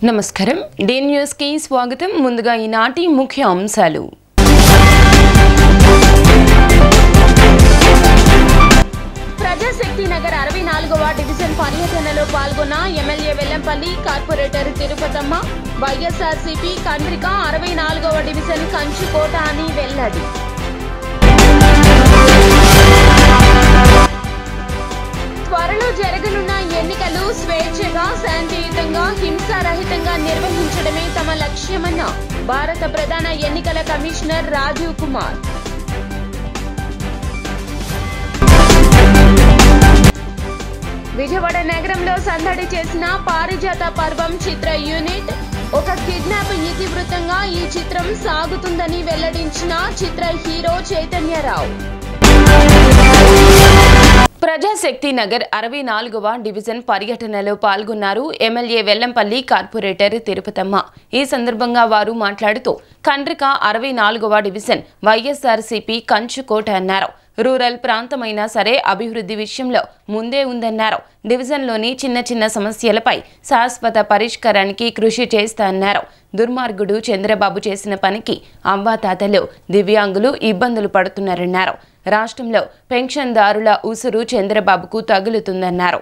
నమస్కారం D news కి స్వాగతం ముందుగా ఈనాటి ముఖ్య అంశాలు ప్రజాశక్తి నగర్ 64వ డివిజన్ పర్యటనలో పాల్గొన్న MLA Vellampalli corporator Tirupatamma YSRCP Kandrika 64వ డివిజన్ కంచుకోట అని వెల్లడి త్వరలో జరగనున్న ఎన్నికలు స్వేచ్ఛగా శాంతియుతంగా హింసారహితంగా నిర్వహించడమే తమ లక్ష్యమన్న భారత ప్రధాన ఎన్నికల కమిషనర్ రాజీవ్ కుమార్. విజయవాడ నగరంలో సందడి చేసిన పారిజాత పర్వం చిత్ర యూనిట్. ఒక కిడ్నాప్ ఇతివృత్తంగా ఈ చిత్రం సాగుతుందని వెల్లడించిన చిత్ర హీరో చైతన్యరావు. ప్రజాశక్తి నగర్ 64వ డివిజన్ పర్యటనలో పాల్గొన్నారు ఎమ్మెల్యే వెల్లంపల్లి కార్పొరేటర్ తిరుపతమ్మ. ఈ సందర్భంగా వారు మాట్లాడుతూ కండ్రిక 64వ డివిజన్ వైఎస్ఆర్సీపీ కంచుకోట అన్నారు. రూరల్ ప్రాంతమైనా సరే అభివృద్ధి విషయంలో ముందే ఉందన్నారు. డివిజన్లోని చిన్న చిన్న సమస్యలపై శాశ్వత పరిష్కారానికి కృషి చేస్తారన్నారు. దుర్మార్గుడు చంద్రబాబు చేసిన పనికి అవ్వాతాతలు దివ్యాంగులు ఇబ్బందులు పడుతున్నారన్నారు. రాష్ట్రంలో పెన్షన్దారుల ఉసురు చంద్రబాబుకు తగులుతుందన్నారు.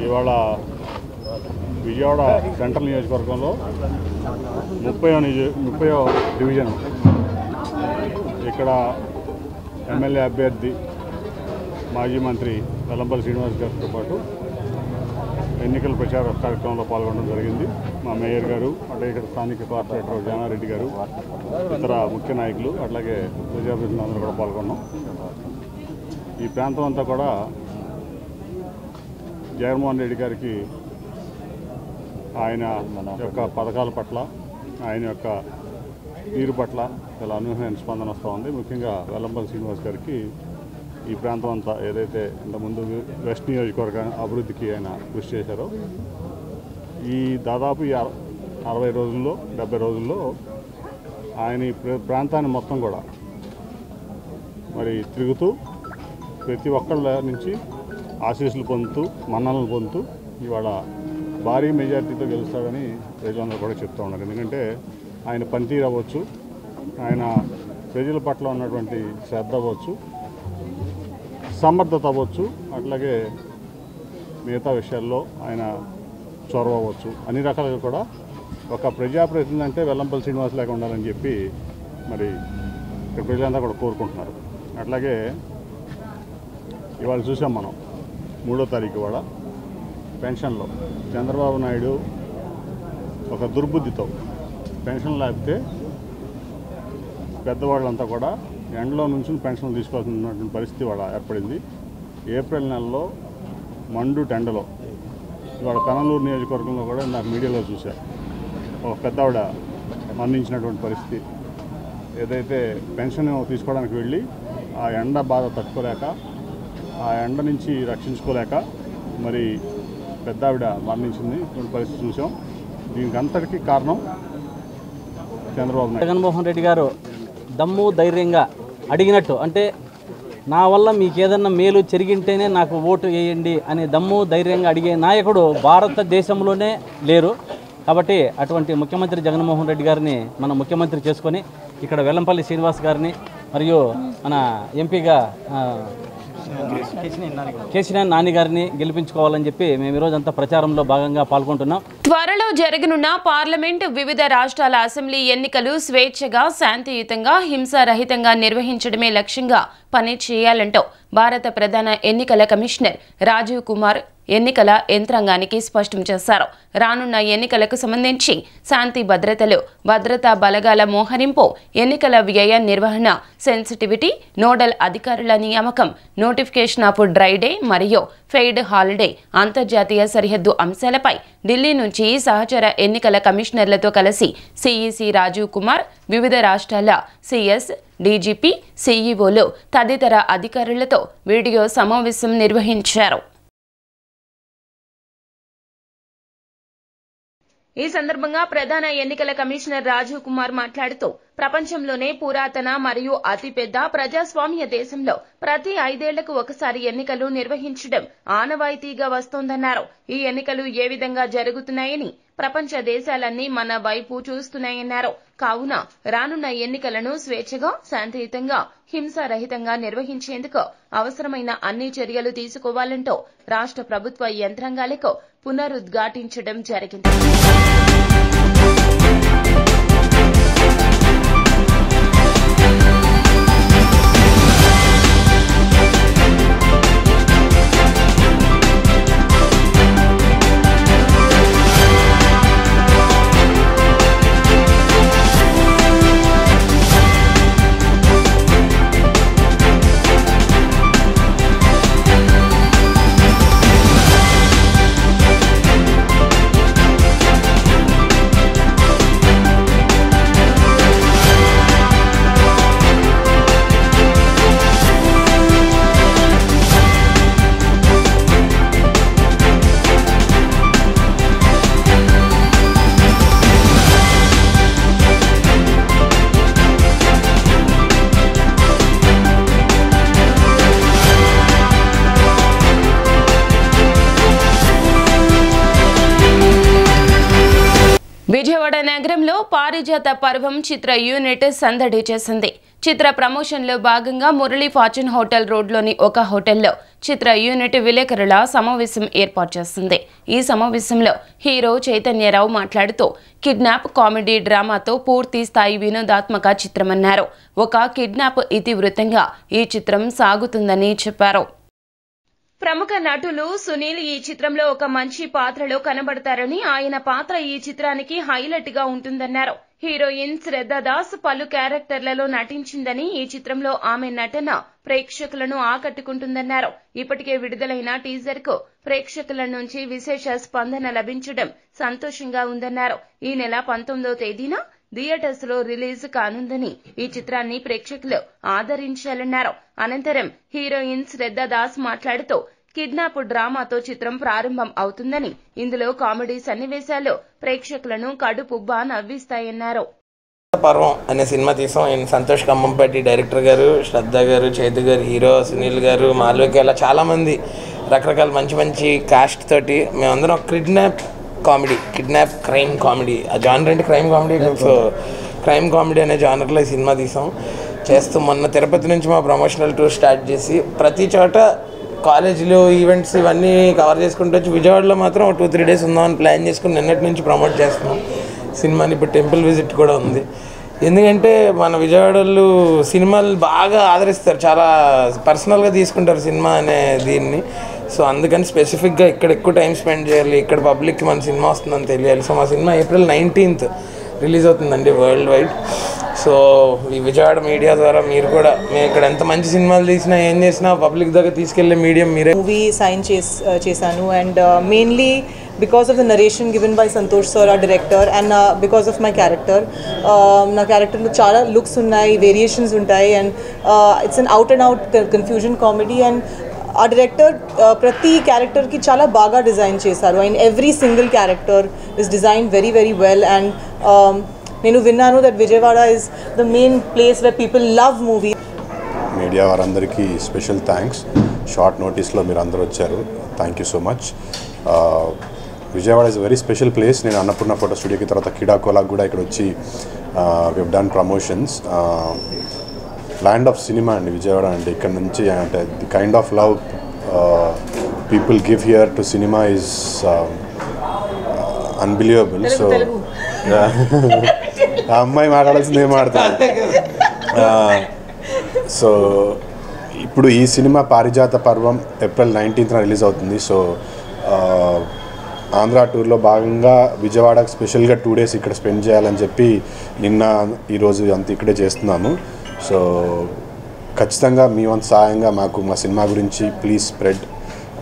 ఇవాళ విజయవాడ సెంట్రల్ నియోజకవర్గంలో 30వ డివిజన్ ఇక్కడ ఎమ్మెల్యే అభ్యర్థి మాజీ మంత్రి వెల్లంపల్లి శ్రీనివాస్ గారితో పాటు ఎన్నికల ప్రచార కార్యక్రమంలో పాల్గొనడం జరిగింది. మా మేయర్ గారు, అట్లాగే ఇక్కడ స్థానిక కార్పొరేటర్ జానారెడ్డి గారు, ఇతర ముఖ్య నాయకులు, అట్లాగే ప్రజాప్రతినిధులందరూ కూడా పాల్గొన్నాం. ఈ ప్రాంతం అంతా కూడా జగన్మోహన్ రెడ్డి గారికి ఆయన యొక్క పథకాల పట్ల, ఆయన యొక్క తీరు పట్ల చాలా అనూహ్యమైన స్పందన వస్తూ ఉంది. ముఖ్యంగా వెల్లంపల్లి శ్రీనివాస్ గారికి ఈ ప్రాంతం అంతా ఏదైతే ఇంతకుముందు వెస్ట్ నియోజకవర్గ అభివృద్ధికి ఆయన కృషి చేశారో ఈ దాదాపు 60 రోజుల్లో 70 రోజుల్లో ఆయన ఈ ప్రాంతాన్ని మొత్తం కూడా మరి తిరుగుతూ ప్రతి ఒక్కళ్ళ నుంచి ఆశీస్సులు పొందుతూ మన్ననలు పొందుతూ ఇవాళ భారీ మెజార్టీతో గెలుస్తాడని ప్రజలందరూ కూడా చెప్తూ ఉన్నారు. ఎందుకంటే ఆయన పనితీరు అవ్వచ్చు, ఆయన ప్రజల పట్ల ఉన్నటువంటి శ్రద్ధ అవ్వచ్చు, సమర్థత అవ్వచ్చు, అట్లాగే మిగతా విషయాల్లో ఆయన చొరవ అవ్వచ్చు, అన్ని రకాలుగా కూడా ఒక ప్రజాప్రతినిధి అంటే వెల్లంపల్లి శ్రీనివాస్ లాగా ఉండాలని చెప్పి మరి ఇక్కడ ప్రజలంతా కూడా కోరుకుంటున్నారు. అట్లాగే ఇవాళ చూసాం మనం 3వ తారీఖు ఇవాళ పెన్షన్లో చంద్రబాబు నాయుడు ఒక దుర్బుద్ధితో పెన్షన్ లేకపోతే పెద్దవాళ్ళంతా కూడా ఎండలో నుంచి పెన్షన్లు తీసుకోవాల్సినటువంటి పరిస్థితి ఇవాళ ఏర్పడింది. ఏప్రిల్ నెలలో మండు టెండలో ఇవాళ పెనలూరు నియోజకవర్గంలో కూడా నాకు మీడియాలో చూశారు ఒక పెద్దవాడ మరణించినటువంటి పరిస్థితి. ఏదైతే పెన్షన్ తీసుకోవడానికి వెళ్ళి ఆ ఎండ బాధ తట్టుకోలేక ఆ ఎండ నుంచి రక్షించుకోలేక మరి పెద్దావిడ మరణించింది. ఇటువంటి పరిస్థితి చూసాం. దీనికి అంతటికీ కారణం చంద్రబాబు నాయుడు. జగన్మోహన్ రెడ్డి గారు దమ్ము ధైర్యంగా అడిగినట్టు, అంటే నా వల్ల మీకు ఏదన్నా మేలు జరిగింటేనే నాకు ఓటు వేయండి అని దమ్ము ధైర్యంగా అడిగే నాయకుడు భారతదేశంలోనే లేరు. కాబట్టి అటువంటి ముఖ్యమంత్రి జగన్మోహన్ రెడ్డి గారిని మనం ముఖ్యమంత్రి చేసుకొని ఇక్కడ వెల్లంపల్లి శ్రీనివాస్ గారిని మరియు మన ఎంపీగా కేసీఆర్ నాని గారిని గెలిపించుకోవాలని చెప్పి మేము ఈరోజంతా ప్రచారంలో భాగంగా పాల్గొంటున్నాం. త్వరలో జరగనున్న పార్లమెంట్, వివిధ రాష్ట్రాల అసెంబ్లీ ఎన్నికలు స్వేచ్ఛగా, శాంతియుతంగా, హింసారహితంగా నిర్వహించడమే లక్ష్యంగా పని చేయాలంటూ భారత ప్రధాన ఎన్నికల కమిషనర్ రాజీవ్ కుమార్ ఎన్నికల యంత్రాంగానికి స్పష్టం చేశారు. రానున్న ఎన్నికలకు సంబంధించి శాంతి భద్రతలు, భద్రతా బలగాల మోహరింపు, ఎన్నికల వ్యయ నిర్వహణ, సెన్సిటివిటీ, నోడల్ అధికారుల నియామకం, నోటిఫికేషన్ ఆఫ్ డ్రై డే మరియు ఫెయిడ్ హాలిడే, అంతర్జాతీయ సరిహద్దు అంశాలపై ఢిల్లీ నుంచి సహచర ఎన్నికల కమిషనర్లతో కలిసి సిఈసి రాజీవ్ కుమార్ వివిధ రాష్ట్రాల సిఎస్, డీజీపీ, సీఈఓలు తదితర అధికారులతో వీడియో సమావేశం నిర్వహించారు. ఈ సందర్భంగా ప్రధాన ఎన్నికల కమిషనర్ రాజీవ్ కుమార్ మాట్లాడుతూ ప్రపంచంలోనే పురాతన మరియు అతిపెద్ద ప్రజాస్వామ్య దేశంలో ప్రతి 5 ఏళ్లకు ఒకసారి ఎన్నికలు నిర్వహించడం ఆనవాయితీగా వస్తోందన్నారు. ఈ ఎన్నికలు ఏ విధంగా జరుగుతున్నాయని ప్రపంచ దేశాలన్నీ మన వైపు చూస్తున్నాయన్నారు. కావున రానున్న ఎన్నికలను స్వేచ్ఛగా, శాంతియుతంగా, హింసారహితంగా నిర్వహించేందుకు అవసరమైన అన్ని చర్యలు తీసుకోవాలంటూ రాష్ట్ర ప్రభుత్వ యంత్రాంగాలకు పునరుద్ఘాటించడం జరిగింది. విజయవాడ నగరంలో పారిజాత పర్వం చిత్ర యూనిట్ సందడి చేసింది. చిత్ర ప్రమోషన్లో భాగంగా మురళీ ఫార్చ్యూన్ హోటల్ రోడ్లోని ఒక హోటల్లో చిత్ర యూనిట్ విలేకరుల సమావేశం ఏర్పాటు చేసింది. ఈ సమావేశంలో హీరో చైతన్యరావు మాట్లాడుతూ కిడ్నాప్ కామెడీ డ్రామాతో పూర్తి స్థాయి వినోదాత్మక చిత్రమన్నారు. ఒక కిడ్నాప్ ఇతివృత్తంగా ఈ చిత్రం సాగుతుందని చెప్పారు. ప్రముఖ నటులు సునీల్ ఈ చిత్రంలో ఒక మంచి పాత్రలో కనబడతారని, ఆయన పాత్ర ఈ చిత్రానికి హైలైట్ గా ఉంటుందన్నారు. హీరోయిన్ శ్రద్ధ దాస్ పలు క్యారెక్టర్లలో నటించిందని, ఈ చిత్రంలో ఆమె నటన ప్రేక్షకులను ఆకట్టుకుంటుందన్నారు. ఇప్పటికే విడుదలైన టీజర్ కు ప్రేక్షకుల నుంచి విశేష స్పందన లభించడం సంతోషంగా ఉందన్నారు. ఈ నెల 19వ తేదీన థియేటర్స్ లో రిలీజ్ కానుందని, ఈ చిత్రాన్ని ప్రేక్షకులు ఆదరించాలన్నారు. అనంతరం హీరోయిన్ శ్రద్ధా దాస్ మాట్లాడుతూ కిడ్నాప్ డ్రామాతో చిత్రం ప్రారంభం అవుతుందని, ఇందులో కామెడీ సన్నివేశాలు ప్రేక్షకులను కడుపుబ్బా నవ్విస్తాయన్నారు. పర్వం అనే సినిమా తీసాం. సంతోష్ ఖమ్మంపేటి డైరెక్టర్ గారు, శ్రద్ధ గారు, చైతు గారు, హీరో సునీల్ గారు, మాల్విక, ఇలా చాలామంది రకరకాల మంచి మంచి కాస్ట్ తోటి మేమందరం కిడ్నాప్ క్రైమ్ కామెడీ, ఆ జానర్ అంటే crime comedy. So crime comedy అనే జానర్లో ఈ సినిమా చేస్తూ మొన్న తిరుపతి నుంచి మా ప్రమోషనల్ టూర్ స్టార్ట్ చేసి ప్రతి చోట కాలేజీలో ఈవెంట్స్ ఇవన్నీ కవర్ చేసుకుంటూ వచ్చి విజయవాడలో మాత్రం 2-3 days ఉందామని ప్లాన్ చేసుకుని నిన్నటి నుంచి ప్రమోట్ చేస్తున్నాం సినిమాని. ఇప్పుడు టెంపుల్ విజిట్ కూడా ఉంది. ఎందుకంటే మన విజయవాడలో సినిమాలు బాగా ఆదరిస్తారు, చాలా పర్సనల్గా తీసుకుంటారు సినిమా అనే దీన్ని. సో అందుకని స్పెసిఫిక్గా ఇక్కడ ఎక్కువ టైం స్పెండ్ చేయాలి, ఇక్కడ పబ్లిక్కి మన సినిమా వస్తుందని తెలియాలి. సో మా సినిమా April 19th రిలీజ్ అవుతుందండి వరల్డ్ వైడ్. సో ఈ విజయవాడ మీడియా ద్వారా మీరు కూడా, మేము ఇక్కడ ఎంత మంచి సినిమాలు తీసినా ఏం చేసినా పబ్లిక్ దగ్గర తీసుకెళ్లే మీడియం మీరే. మూవీ సైన్ చేశాను and mainly because of the narration given by Santosh sir, our director, and because of my character. Na character lo chaala looks unnayi, variations untayi, and it's an out and out confusion comedy, and our director prati character ki chaala baga design chesaru, and every single character is designed very very well. And nenu vinnanu that Vijayawada is the main place where people love movies. Media వారందరికీ special thanks. Short నోటీస్లో మీరు అందరూ వచ్చారు, thank you so much. Vijayawada is very special place. నేను Annapurna photo స్టూడియోకి తర్వాత కిడాకోలాకి కూడా ఇక్కడ వచ్చి we done promotions. Land of cinema అండి విజయవాడ అంటే. ఇక్కడ నుంచి అంటే the kind of love people give here to cinema is unbelievable. So ఆ అమ్మాయి మాట్లాడాల్సింది ఏం మాట్లాడతాను. సో ఇప్పుడు ఈ సినిమా పారిజాత పర్వం April 19th రిలీజ్ అవుతుంది. సో ఆంధ్ర టూర్లో భాగంగా విజయవాడకు స్పెషల్గా 2 days ఇక్కడ స్పెండ్ చేయాలని చెప్పి నిన్న ఈరోజు అంత ఇక్కడే చేస్తున్నాను. సో ఖచ్చితంగా మీ వంతు సహాయంగా మాకు మా సినిమా గురించి ప్లీజ్ స్ప్రెడ్,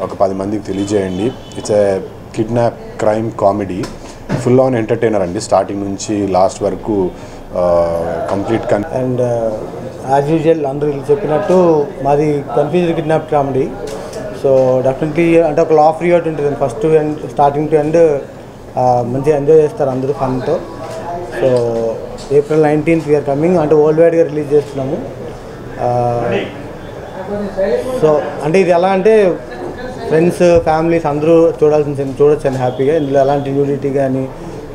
ఒక 10 మందికి తెలియజేయండి. It's a kidnap crime comedy, full on entertainer అండి, స్టార్టింగ్ నుంచి లాస్ట్ వరకు కంప్లీట్. అండ్ యాజ్ యూజువల్ అందరూ చెప్పినట్టు మాది confused kidnap comedy. So definitely అంటే ఒక లాఫ్ రియాట్ ఉంటుంది first and starting to end, మంచిగా ఎంజాయ్ చేస్తారు అందరూ ఫన్తో. So April 19th we're coming, అంటే వరల్డ్ వైడ్గా రిలీజ్ చేస్తున్నాము. సో అంటే ఇది ఎలా అంటే ఫ్రెండ్స్ ఫ్యామిలీస్ అందరూ చూడొచ్చండి హ్యాపీగా. ఇందులో ఎలాంటి న్యూడిటీ కానీ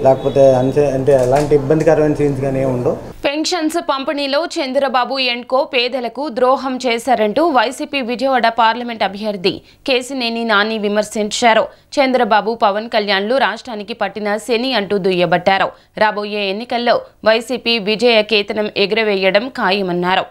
లేకపోతే అంటే ఎలాంటి ఇబ్బందికరమైన సీన్స్ కానీ ఏమి ఉండవు. పెన్షన్స్ పంపిణీలో చంద్రబాబు అండ్ కో పేదలకు ద్రోహం చేశారంటూ వైసీపీ విజయవాడ పార్లమెంట్ అభ్యర్థి కేశినేని నాని విమర్శించారు. చంద్రబాబు పవన్ కళ్యాణ్లు రాష్ట్రానికి పట్టిన శని అంటూ దుయ్యబట్టారు. రాబోయే ఎన్నికల్లో వైసీపీ విజయ కేతనం ఎగురవేయడం ఖాయమన్నారు.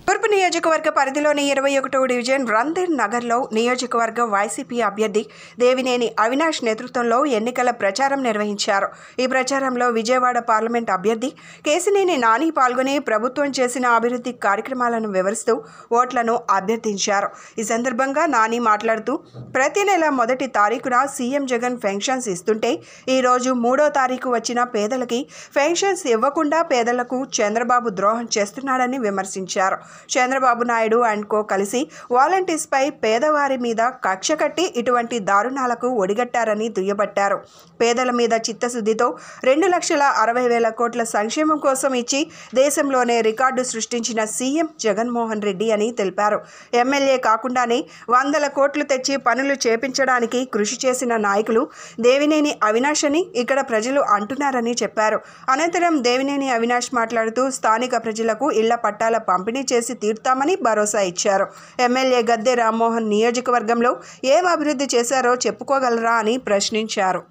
తూర్పు నియోజకవర్గ పరిధిలోని 21వ డివిజన్ రంధీర్ నగర్లో నియోజకవర్గ వైసీపీ అభ్యర్థి దేవినేని అవినాష్ నేతృత్వంలో ఎన్నికల ప్రచారం నిర్వహించారు. ఈ ప్రచారంలో విజయవాడ పార్లమెంట్ అభ్యర్థి కేశినేని నాని పాల్గొని ప్రభుత్వం చేసిన అభివృద్ధి కార్యక్రమాలను వివరిస్తూ ఓట్లను అభ్యర్థించారు. ఈ సందర్భంగా నాని మాట్లాడుతూ ప్రతి నెల 1వ తారీఖున సీఎం జగన్ పెన్షన్స్ ఇస్తుంటే ఈరోజు 3వ తారీఖు వచ్చిన పేదలకి పెన్షన్స్ ఇవ్వకుండా పేదలకు చంద్రబాబు ద్రోహం చేస్తున్నాడని విమర్శించారు. చంద్రబాబు నాయుడు అండ్ కో కలిసి వాలంటీర్స్ పై పేదవారి మీద కక్ష కట్టి ఇటువంటి దారుణాలకు ఒడిగట్టారని దుయ్యబట్టారు. పేదల మీద చిత్తశుద్ధితో 2,60,000 కోట్ల సంక్షేమం కోసం ఇచ్చి దేశంలోనే రికార్డు సృష్టించిన సీఎం జగన్మోహన్ రెడ్డి అని తెలిపారు. ఎమ్మెల్యే కాకుండానే 100 కోట్లు తెచ్చి పనులు చేపించడానికి కృషి చేసిన నాయకులు దేవినేని అవినాష్ అని ఇక్కడ ప్రజలు అంటున్నారని చెప్పారు. అనంతరం దేవినేని అవినాష్ మాట్లాడుతూ స్థానిక ప్రజలకు ఇళ్ల పట్టాల పంపిణీ చేసి తీర్తామని భరోసా ఇచ్చారు. ఎమ్మెల్యే గద్దె రామ్మోహన్ నియోజకవర్గంలో ఏం అభివృద్ధి చేశారో చెప్పుకోగలరా అని ప్రశ్నించారు.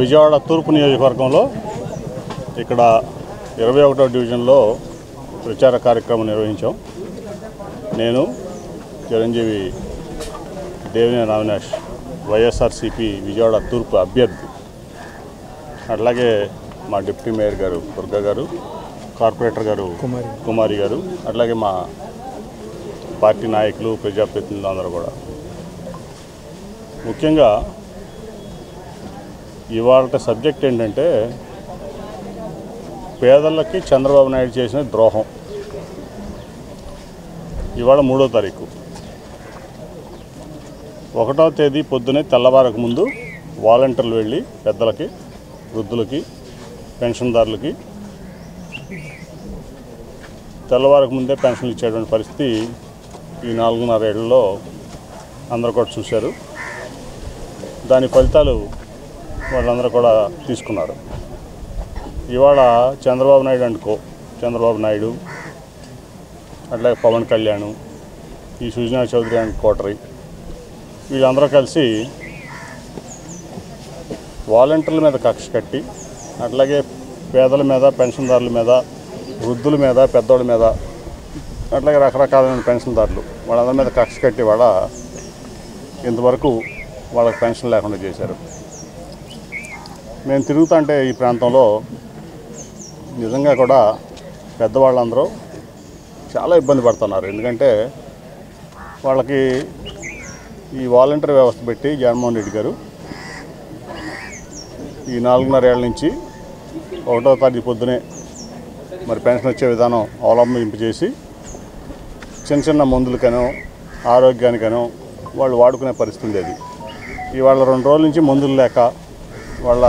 విజయవాడ తూర్పు నియోజకవర్గంలో ఇక్కడ 21వ డివిజన్లో ప్రచార కార్యక్రమం నిర్వహించాం. నేను చిరంజీవి దేవినేని అవినాష్ వైఎస్ఆర్సీపీ విజయవాడ తూర్పు అభ్యర్థి, అట్లాగే మా డిప్యూటీ మేయర్ గారు దుర్గా గారు, కార్పొరేటర్ గారు కుమారి గారు, అట్లాగే మా పార్టీ నాయకులు ప్రజాప్రతినిధులు అందరూ కూడా. ముఖ్యంగా ఇవాళ సబ్జెక్ట్ ఏంటంటే పేదలకి చంద్రబాబు నాయుడు చేసిన ద్రోహం. ఇవాళ 3వ తారీఖు, 1వ తేదీ పొద్దునే తెల్లవారకు ముందు వాలంటీర్లు వెళ్ళి పెద్దలకి, వృద్ధులకి, పెన్షన్దారులకి తెల్లవారకు ముందే పెన్షన్లు ఇచ్చేటువంటి పరిస్థితి ఈ 4.5 ఏళ్లలో అందరూ కూడా చూశారు. దాని ఫలితాలు వాళ్ళందరూ కూడా తీసుకున్నారు. ఇవాళ చంద్రబాబు నాయుడు చంద్రబాబు నాయుడు, అట్లాగే పవన్ కళ్యాణ్, ఈ సుజనా చౌదరి అండ్ కోటరీ, వీళ్ళందరూ కలిసి వాలంటీర్ల మీద కక్ష కట్టి, అట్లాగే పేదల మీద, పెన్షన్దారుల మీద, వృద్ధుల మీద, పెద్దోళ్ళ మీద, అట్లాగే రకరకాలైన పెన్షన్దారులు వాళ్ళందరి మీద కక్ష కట్టి వాళ్ళ ఇంతవరకు వాళ్ళకి పెన్షన్ లేకుండా చేశారు. నేను తిరుగుతుంటే ఈ ప్రాంతంలో నిజంగా కూడా పెద్దవాళ్ళందరూ చాలా ఇబ్బంది పడుతున్నారు. ఎందుకంటే వాళ్ళకి ఈ వాలంటీర్ వ్యవస్థ పెట్టి జగన్మోహన్ రెడ్డి గారు ఈ 4.5 ఏళ్ల నుంచి 1వ తారీఖు పొద్దునే మరి పెన్షన్ వచ్చే విధానం అవలంబింపజేసి చిన్న మందులకనో ఆరోగ్యానికనో వాళ్ళు వాడుకునే పరిస్థితి ఉండేది. ఇవాళ 2 రోజుల నుంచి మందులు లేక, వాళ్ళ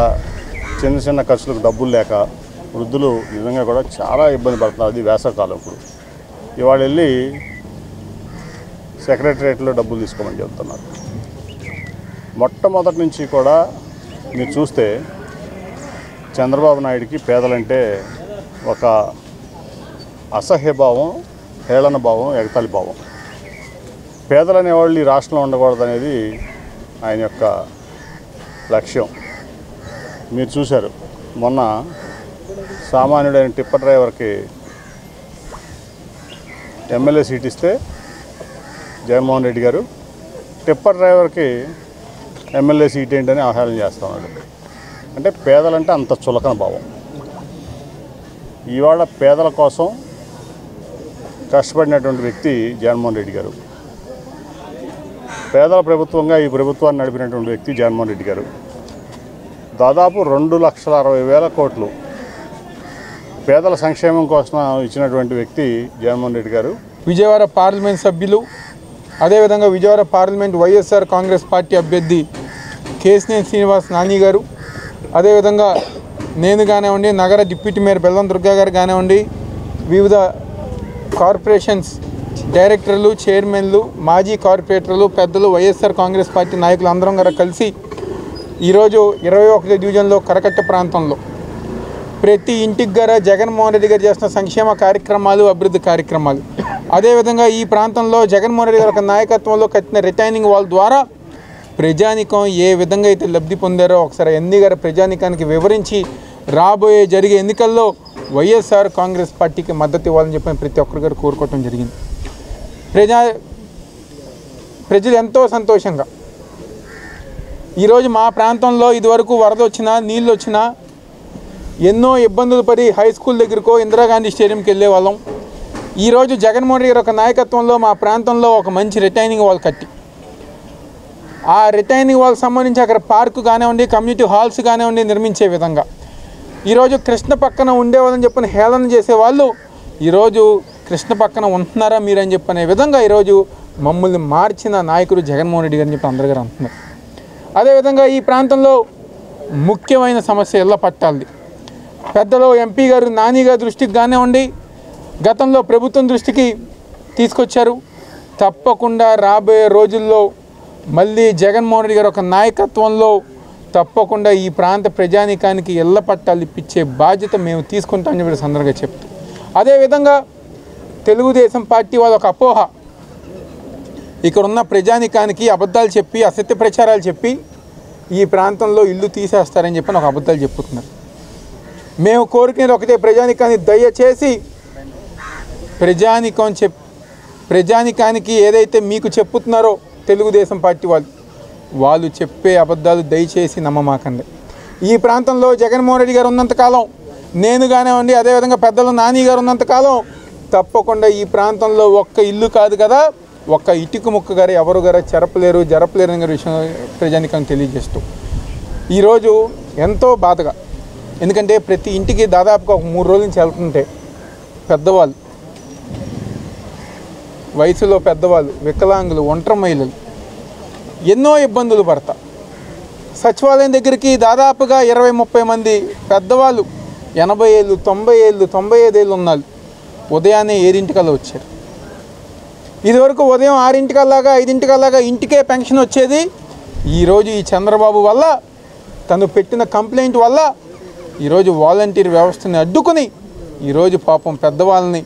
చిన్న ఖర్చులకు డబ్బులు లేక వృద్ధులు నిజంగా కూడా చాలా ఇబ్బంది పడుతున్నారు. అది వేసవకాలం. ఇప్పుడు ఇవాళ వెళ్ళి సెక్రటరియట్లో డబ్బులు తీసుకోమని చెప్తున్నారు. మొట్టమొదటి నుంచి కూడా మీరు చూస్తే చంద్రబాబు నాయుడికి పేదలంటే ఒక అసహ్యభావం, హేళన భావం, ఎగతాళి భావం. పేదలు అనేవాళ్ళు ఈ రాష్ట్రంలో ఉండకూడదనేది ఆయన యొక్క లక్ష్యం. మీరు చూశారు, మొన్న సామాన్యుడైన టిప్పర్ డ్రైవర్కి ఎమ్మెల్యే సీట్ ఇస్తే జగన్మోహన్ రెడ్డి గారు టిప్పర్ డ్రైవర్కి ఎమ్మెల్యే సీట్ ఏంటని ఆహ్వానం చేస్తున్నాడు. అంటే పేదలంటే అంత చులకన భావం. ఇవాళ పేదల కోసం కష్టపడినటువంటి వ్యక్తి జగన్మోహన్ రెడ్డి గారు. పేదల ప్రభుత్వంగా ఈ ప్రభుత్వాన్ని నడిపినటువంటి వ్యక్తి జగన్మోహన్ రెడ్డి గారు. దాదాపు 2,60,000 కోట్లు పేదల సంక్షేమం కోసం ఇచ్చినటువంటి వ్యక్తి జగన్మోహన్ రెడ్డి గారు. విజయవాడ పార్లమెంట్ సభ్యులు, అదేవిధంగా విజయవాడ పార్లమెంట్ వైఎస్ఆర్ కాంగ్రెస్ పార్టీ అభ్యర్థి కేశినేని శ్రీనివాస్ నాని గారు, అదేవిధంగా నేను కానివ్వండి, నగర డిప్యూటీ మేయర్ బెల్లం దుర్గా గారు కానివ్వండి, వివిధ కార్పొరేషన్స్ డైరెక్టర్లు, చైర్మన్లు, మాజీ కార్పొరేటర్లు, పెద్దలు, వైఎస్ఆర్ కాంగ్రెస్ పార్టీ నాయకులు అందరం గారు కలిసి ఈరోజు 21వ డివిజన్లో కరకట్ట ప్రాంతంలో ప్రతి ఇంటికి గారు జగన్మోహన్ రెడ్డి గారు చేస్తున్న సంక్షేమ కార్యక్రమాలు, అభివృద్ధి కార్యక్రమాలు, అదేవిధంగా ఈ ప్రాంతంలో జగన్మోహన్ రెడ్డి గారి యొక్క నాయకత్వంలో కట్టిన రిటైనింగ్ వాల్ ద్వారా ప్రజానికం ఏ విధంగా అయితే లబ్ధి పొందారో ఒకసారి ఎన్ని గారు ప్రజానికానికి వివరించి రాబోయే జరిగే ఎన్నికల్లో వైఎస్ఆర్ కాంగ్రెస్ పార్టీకి మద్దతు ఇవ్వాలని చెప్పి ప్రతి ఒక్కరి గారు కోరుకోవటం జరిగింది. ప్రజలు ఎంతో సంతోషంగా ఈరోజు మా ప్రాంతంలో ఇదివరకు వరద వచ్చినా, నీళ్ళు వచ్చినా ఎన్నో ఇబ్బందులు పడి హై స్కూల్ దగ్గరకో ఇందిరాగాంధీ స్టేడియంకి వెళ్ళే వాళ్ళం. ఈరోజు జగన్మోహన్ రెడ్డి గారి యొక్క నాయకత్వంలో మా ప్రాంతంలో ఒక మంచి రిటైనింగ్ వాల్ కట్టి, ఆ రిటైనింగ్ వాల్ సంబంధించి అక్కడ పార్కు కానివ్వండి, కమ్యూనిటీ హాల్స్ కానివ్వండి నిర్మించే విధంగా ఈరోజు కృష్ణ పక్కన ఉండేవాళ్ళని చెప్పని హేళన చేసేవాళ్ళు ఈరోజు కృష్ణ పక్కన ఉంటున్నారా మీరని చెప్పనే విధంగా ఈరోజు మమ్మల్ని మార్చిన నాయకుడు జగన్మోహన్ రెడ్డి గారిని చెప్పి అందరి గారు అంటున్నారు. అదేవిధంగా ఈ ప్రాంతంలో ముఖ్యమైన సమస్య ఇళ్ల పట్టాలది. పెద్దలు ఎంపీ గారు నాని గారి దృష్టికి కానివ్వండి, గతంలో ప్రభుత్వం దృష్టికి తీసుకొచ్చారు. తప్పకుండా రాబోయే రోజుల్లో మళ్ళీ జగన్మోహన్ రెడ్డి గారు ఒక నాయకత్వంలో తప్పకుండా ఈ ప్రాంత ప్రజానీకానికి ఇళ్ల పట్టాలు ఇప్పించే బాధ్యత మేము తీసుకుంటామని చెప్పి సందర్భంగా చెప్తూ, అదేవిధంగా తెలుగుదేశం పార్టీ వాళ్ళ ఒక అపోహ, ఇక్కడ ఉన్న ప్రజానీకానికి అబద్ధాలు చెప్పి, అసత్య ప్రచారాలు చెప్పి ఈ ప్రాంతంలో ఇల్లు తీసేస్తారని చెప్పి ఒక అబద్ధాలు చెప్పుతున్నారు. మేము కోరుకునేది ఒకటే, ప్రజానికాన్ని దయచేసి ప్రజానికానికి ఏదైతే మీకు చెప్పుతున్నారో తెలుగుదేశం పార్టీ వాళ్ళు చెప్పే అబద్ధాలు దయచేసి నమ్మమాకండి. ఈ ప్రాంతంలో జగన్మోహన్ రెడ్డి గారు ఉన్నంతకాలం, నేను కానివ్వండి, అదేవిధంగా పెద్దలు నాని గారు ఉన్నంతకాలం తప్పకుండా ఈ ప్రాంతంలో ఒక్క ఇల్లు కాదు కదా, ఒక్క ఇటుక ముక్క గారు ఎవరు గారు జరపలేరు అనే విషయం ప్రజానికాన్ని తెలియజేస్తూ ఈరోజు ఎంతో బాధగా, ఎందుకంటే ప్రతి ఇంటికి దాదాపుగా ఒక 3 రోజుల నుంచి వెళ్తుంటే పెద్దవాళ్ళు, వయసులో పెద్దవాళ్ళు, వికలాంగులు, ఒంటరి మహిళలు ఎన్నో ఇబ్బందులు పడతా సచివాలయం దగ్గరికి దాదాపుగా 20-30 మంది పెద్దవాళ్ళు 80 ఏళ్ళు, 90 ఏళ్ళు, 95 ఏళ్ళు ఉన్నారు. ఉదయాన్నే 7 వచ్చారు. ఇదివరకు ఉదయం 6 ఇంటికే పెన్షన్ వచ్చేది. ఈరోజు ఈ చంద్రబాబు వల్ల, తను పెట్టిన కంప్లైంట్ వల్ల ఈరోజు వాలంటీర్ వ్యవస్థని అడ్డుకుని ఈరోజు పాపం పెద్దవాళ్ళని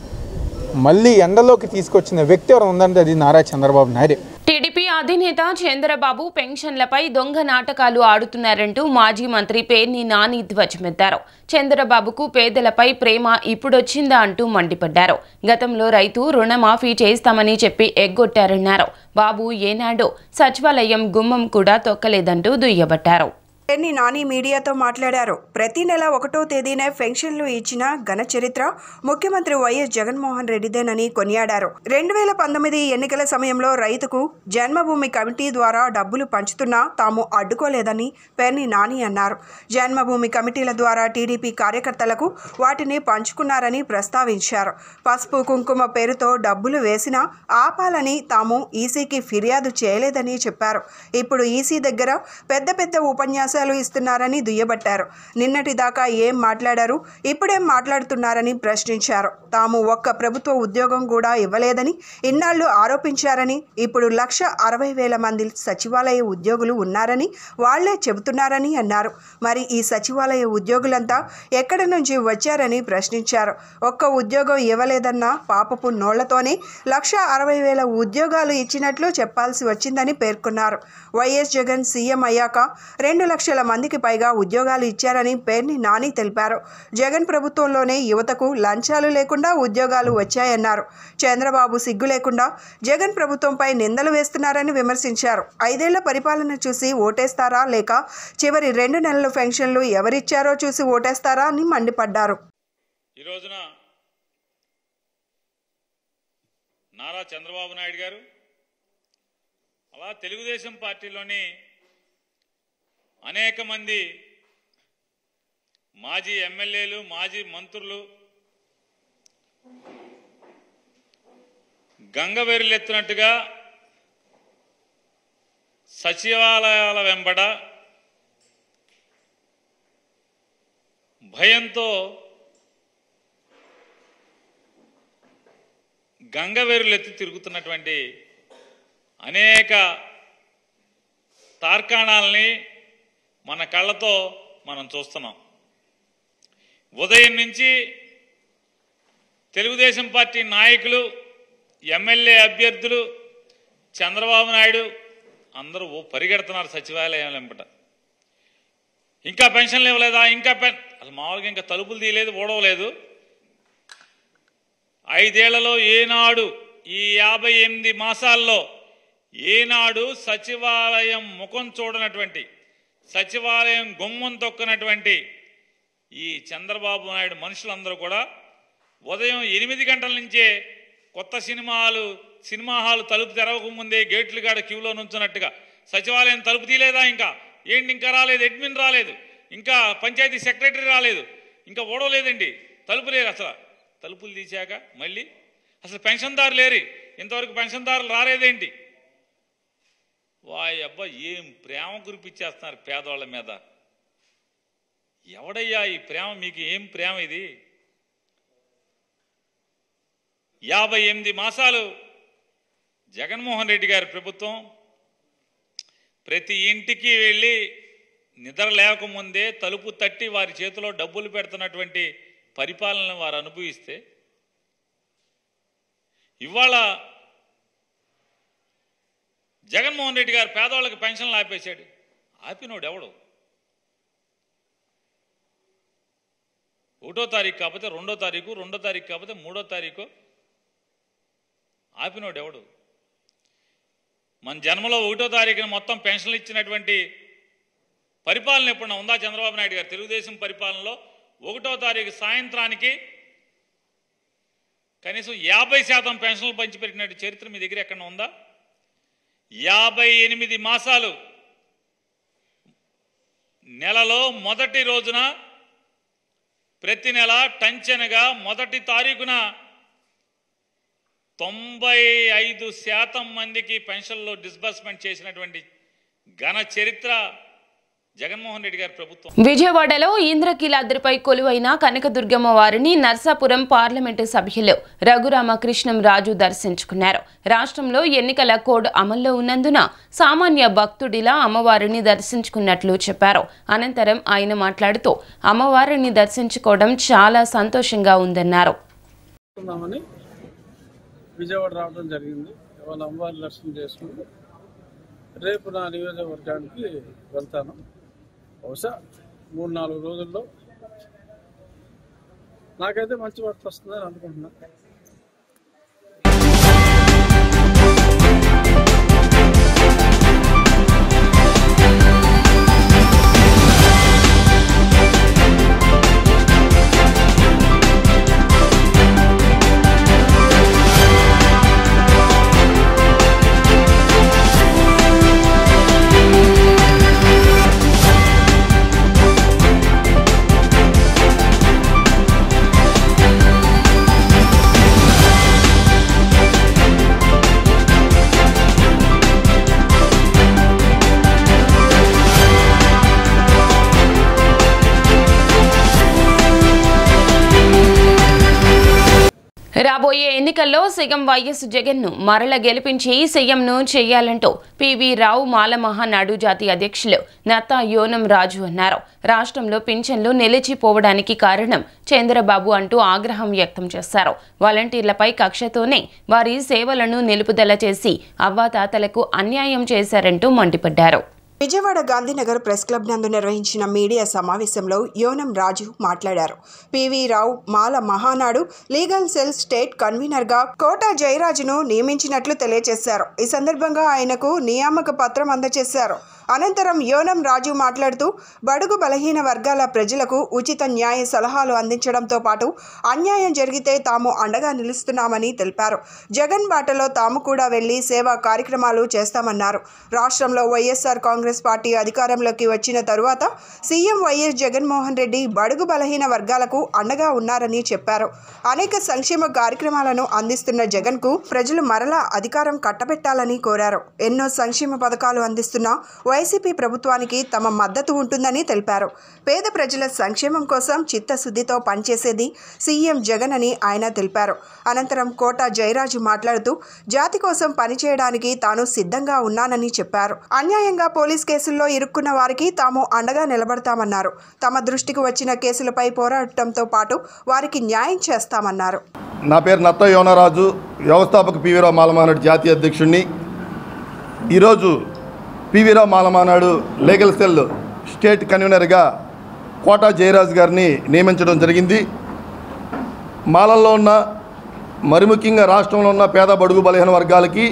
మళ్ళీ ఎండలోకి తీసుకొచ్చిన వ్యక్తి ఎవరు ఉందంటే అది నారా చంద్రబాబు నాయుడే. టీడీపీ అధినేత చంద్రబాబు పెన్షన్లపై దొంగ నాటకాలు ఆడుతున్నారంటూ మాజీ మంత్రి పేర్ని నాని ధ్వజమెత్తారు. చంద్రబాబుకు పేదలపై ప్రేమ ఇప్పుడొచ్చిందా అంటూ మండిపడ్డారు. గతంలో రైతు రుణమాఫీ చేస్తామని చెప్పి ఎగ్గొట్టారన్నారు. బాబు ఏనాడో సచివాలయం గుమ్మం కూడా తొక్కలేదంటూ దుయ్యబట్టారు. పేర్ని నాని మీడియాతో మాట్లాడారు. ప్రతి నెల 1వ తేదీనే పెన్షన్లు ఇచ్చిన ఘన చరిత్ర ముఖ్యమంత్రి వైఎస్ జగన్మోహన్ రెడ్డిదేనని కొనియాడారు. 2019 ఎన్నికల సమయంలో రైతుకు జన్మభూమి కమిటీ ద్వారా డబ్బులు పంచుతున్నా తాము అడ్డుకోలేదని పేర్ని నాని అన్నారు. జన్మభూమి కమిటీల ద్వారా టీడీపీ కార్యకర్తలకు వాటిని పంచుకున్నారని ప్రస్తావించారు. పసుపు కుంకుమ పేరుతో డబ్బులు వేసినా ఆపాలని తాము ఈసీకి ఫిర్యాదు చేయలేదని చెప్పారు. ఇప్పుడు ఈసీ దగ్గర పెద్ద పెద్ద ఉపన్యాసాలు ఇస్తున్నారని దుయ్యబట్టారు. నిన్నటి దాకా ఏం మాట్లాడారు, ఇప్పుడేం మాట్లాడుతున్నారని ప్రశ్నించారు. తాము ఒక్క ప్రభుత్వ ఉద్యోగం కూడా ఇవ్వలేదని ఇన్నాళ్లు ఆరోపించారని, ఇప్పుడు 1,60,000 మంది సచివాలయ ఉద్యోగులు ఉన్నారని వాళ్లే చెబుతున్నారని అన్నారు. మరి ఈ సచివాలయ ఉద్యోగులంతా ఎక్కడి నుంచి వచ్చారని ప్రశ్నించారు. ఒక్క ఉద్యోగం ఇవ్వలేదన్న పాపపు నోళ్లతోనే 1,60,000 ఉద్యోగాలు ఇచ్చినట్లు చెప్పాల్సి వచ్చిందని పేర్కొన్నారు. వైఎస్ జగన్ సీఎం అయ్యాక 2 లక్షల మందికి పైగా ఉద్యోగాలు ఇచ్చారని పేర్ని నాని తెలిపారు. జగన్ ప్రభుత్వంలోనే యువతకు లంచాలు లేకుండా ఉద్యోగాలు వచ్చాయన్నారు. చంద్రబాబు సిగ్గు లేకుండా జగన్ ప్రభుత్వంపై నిందలు వేస్తున్నారని విమర్శించారు. 5 ఏళ్ల పరిపాలన చూసి ఓటేస్తారా లేక చివరి 2 నెలల పెన్షన్లు ఎవరిచ్చారో చూసి ఓటేస్తారా అని మండిపడ్డారు. ఈ రోజున నారా చంద్రబాబు నాయుడు గారు అలా తెలుగుదేశం పార్టీలోని అనేక మంది మాజీ ఎమ్మెల్యేలు, మాజీ మంత్రులు గంగవెర్రెత్తినట్టుగా సచివాలయాల వెంబడ భయంతో గంగవెర్రెత్తి తిరుగుతున్నటువంటి అనేక తార్కాణాలని మన కళ్ళతో మనం చూస్తున్నాం. ఉదయం నుంచి తెలుగుదేశం పార్టీ నాయకులు, ఎమ్మెల్యే అభ్యర్థులు, చంద్రబాబు నాయుడు అందరూ పరిగెడుతున్నారు సచివాలయం వెంబట. ఇంకా పెన్షన్లు ఇవ్వలేదా, ఇంకా అసలు మామూలుగా ఇంకా తలుపులు తీయలేదు, ఓడవలేదు. 5 ఏళ్లలో ఏనాడు, ఈ 58 మాసాల్లో ఏనాడు సచివాలయం ముఖం చూడనటువంటి, సచివాలయం గుమ్మం తొక్కనటువంటి ఈ చంద్రబాబు నాయుడు మనుషులందరూ కూడా ఉదయం 8 గంటల నుంచే కొత్త సినిమా హాలు తలుపు తెరవకముందే గేట్లు కాడ క్యూలో నుంచున్నట్టుగా సచివాలయం తలుపు తీయలేదా, ఇంకా ఏంటి, ఇంకా రాలేదు, అడ్మిన్ రాలేదు, ఇంకా పంచాయతీ సెక్రటరీ రాలేదు, ఇంకా ఓడవలేదండి, తలుపు లేరు. అసలు తలుపులు తీశాక మళ్ళీ అసలు పెన్షన్దారు లేరు, ఇంతవరకు పెన్షన్దారులు రాలేదేంటి. వాయ్ అబ్బా, ఏం ప్రేమ కురిపించేస్తున్నారు పేదవాళ్ళ మీద. ఎవడయ్యా ఈ ప్రేమ, మీకు ఏం ప్రేమ ఇది? 58 మాసాలు జగన్మోహన్ రెడ్డి గారి ప్రభుత్వం ప్రతి ఇంటికి వెళ్ళి నిద్ర లేకముందే తలుపు తట్టి వారి చేతిలో డబ్బులు పెడుతున్నటువంటి పరిపాలన వారు అనుభవిస్తే, ఇవాళ జగన్మోహన్ రెడ్డి గారు పేదవాళ్ళకి పెన్షన్లు ఆపేశాడు. ఆపినోడు ఎవడు? 1వ తారీఖు కాకపోతే 2వ తారీఖు, 2వ తారీఖు కాకపోతే 3వ తారీఖు ఆపినోడు ఎవడు? మన జన్మలో 1వ తారీఖున మొత్తం పెన్షన్లు ఇచ్చినటువంటి పరిపాలన ఎప్పుడన్నా ఉందా చంద్రబాబు నాయుడు గారు? తెలుగుదేశం పరిపాలనలో 1వ తారీఖు సాయంత్రానికి కనీసం 50% పెన్షన్లు పంచిపెట్టినట్టు చరిత్ర మీ దగ్గర ఎక్కడ ఉందా? 58 మాసాలు నెలలో మొదటి రోజున ప్రతి నెల టంచనగా మొదటి తారీఖున 95% మందికి పెన్షన్లో డిస్బర్స్మెంట్ చేసినటువంటి ఘన చరిత్ర జగన్మోహన్ రెడ్డి గారి ప్రభుత్వం. విజయవాడలో ఇంద్రకీలాద్రిపై కొలువైన కనకదుర్గమ్మ వారిని నర్సాపురం పార్లమెంటు సభ్యులు రఘురామకృష్ణం రాజు దర్శించుకున్నారు. రాష్ట్రంలో ఎన్నికల కోడ్ అమల్లో ఉన్నందున సామాన్య భక్తుడిలా అమ్మవారిని దర్శించుకున్నట్లు చెప్పారు. అనంతరం ఆయన మాట్లాడుతూ అమ్మవారిని దర్శించుకోవడం చాలా సంతోషంగా ఉందన్నారు. విజయవాడ రావడం జరిగింది. వాళ్ళ అమ్మవారి దర్శనం చేసుకుని రేపు నా నియోజకవర్గానికి వెళ్తాను. బహుశా 3-4 రోజుల్లో నాకైతే మంచి వార్త వస్తుందని అనుకుంటున్నాను. రాబోయే ఎన్నికల్లో సీఎం వైఎస్ జగన్ను మరల గెలిపించి సీఎంను చేయాలంటూ పివి రావు మాల మహానాడు జాతీయ అధ్యక్షులు నత్తా యోనం రాజు అన్నారు. రాష్ట్రంలో పింఛన్లు నిలిచిపోవడానికి కారణం చంద్రబాబు అంటూ ఆగ్రహం వ్యక్తం చేశారు. వాలంటీర్లపై కక్షతోనే వారి సేవలను నిలుపుదల చేసి అవ్వాతాతలకు అన్యాయం చేశారంటూ మండిపడ్డారు. విజయవాడ గాంధీనగర్ ప్రెస్ క్లబ్ నందు నిర్వహించిన మీడియా సమావేశంలో యోనం రాజు మాట్లాడారు. పివి రావు మాల మహానాడు లీగల్ సెల్ స్టేట్ కన్వీనర్గా కోటా జయరాజును నియమించినట్లు తెలియజేశారు. ఈ సందర్భంగా ఆయనకు నియామక పత్రం అందజేశారు. అనంతరం యోనం రాజు మాట్లాడుతూ బడుగు బలహీన వర్గాల ప్రజలకు ఉచిత న్యాయ సలహాలు అందించడంతో పాటు అన్యాయం జరిగితే తాము అండగా నిలుస్తున్నామని తెలిపారు. జగన్ బాటలో తాము కూడా వెళ్లి సేవా కార్యక్రమాలు చేస్తామన్నారు. రాష్ట్రంలో వైఎస్ఆర్ కాంగ్రెస్ పార్టీ అధికారంలోకి వచ్చిన తరువాత సీఎం వైఎస్ జగన్మోహన్ రెడ్డి బడుగు బలహీన వర్గాలకు అండగా ఉన్నారని చెప్పారు. అనేక సంక్షేమ కార్యక్రమాలను అందిస్తున్న జగన్కు ప్రజలు మరలా అధికారం కట్టబెట్టాలని కోరారు. ఎన్నో సంక్షేమ పథకాలు అందిస్తున్న వైసీపీ ప్రభుత్వానికి తమ మద్దతు ఉంటుందని తెలిపారు. పేద ప్రజల సంక్షేమం కోసం చిత్తశుద్ధితో పనిచేసేది సీఎం జగన్ అని ఆయన తెలిపారు. అనంతరం కోటా జయరాజు మాట్లాడుతూ జాతి కోసం పనిచేయడానికి తాను సిద్ధంగా ఉన్నానని చెప్పారు. అన్యాయంగా పోలీస్ కేసుల్లో ఇరుక్కున్న వారికి తాము అండగా నిలబడతామన్నారు. తమ దృష్టికి వచ్చిన కేసులపై పోరాటంతో పాటు వారికి న్యాయం చేస్తామన్నారు. నా పేరు నత్తా యోనరాజు, వ్యవస్థాపక పివి రావు మాల మహానాడు జాతీయ అధ్యక్షుడిని. ఈరోజు పివి రావు మాల మహానాడు లీగల్ సెల్ స్టేట్ కన్వీనర్గా కోటా జయరాజు గారిని నియమించడం జరిగింది. మాలల్లో ఉన్న మరి ముఖ్యంగా రాష్ట్రంలో ఉన్న పేద బడుగు బలహీన వర్గాలకి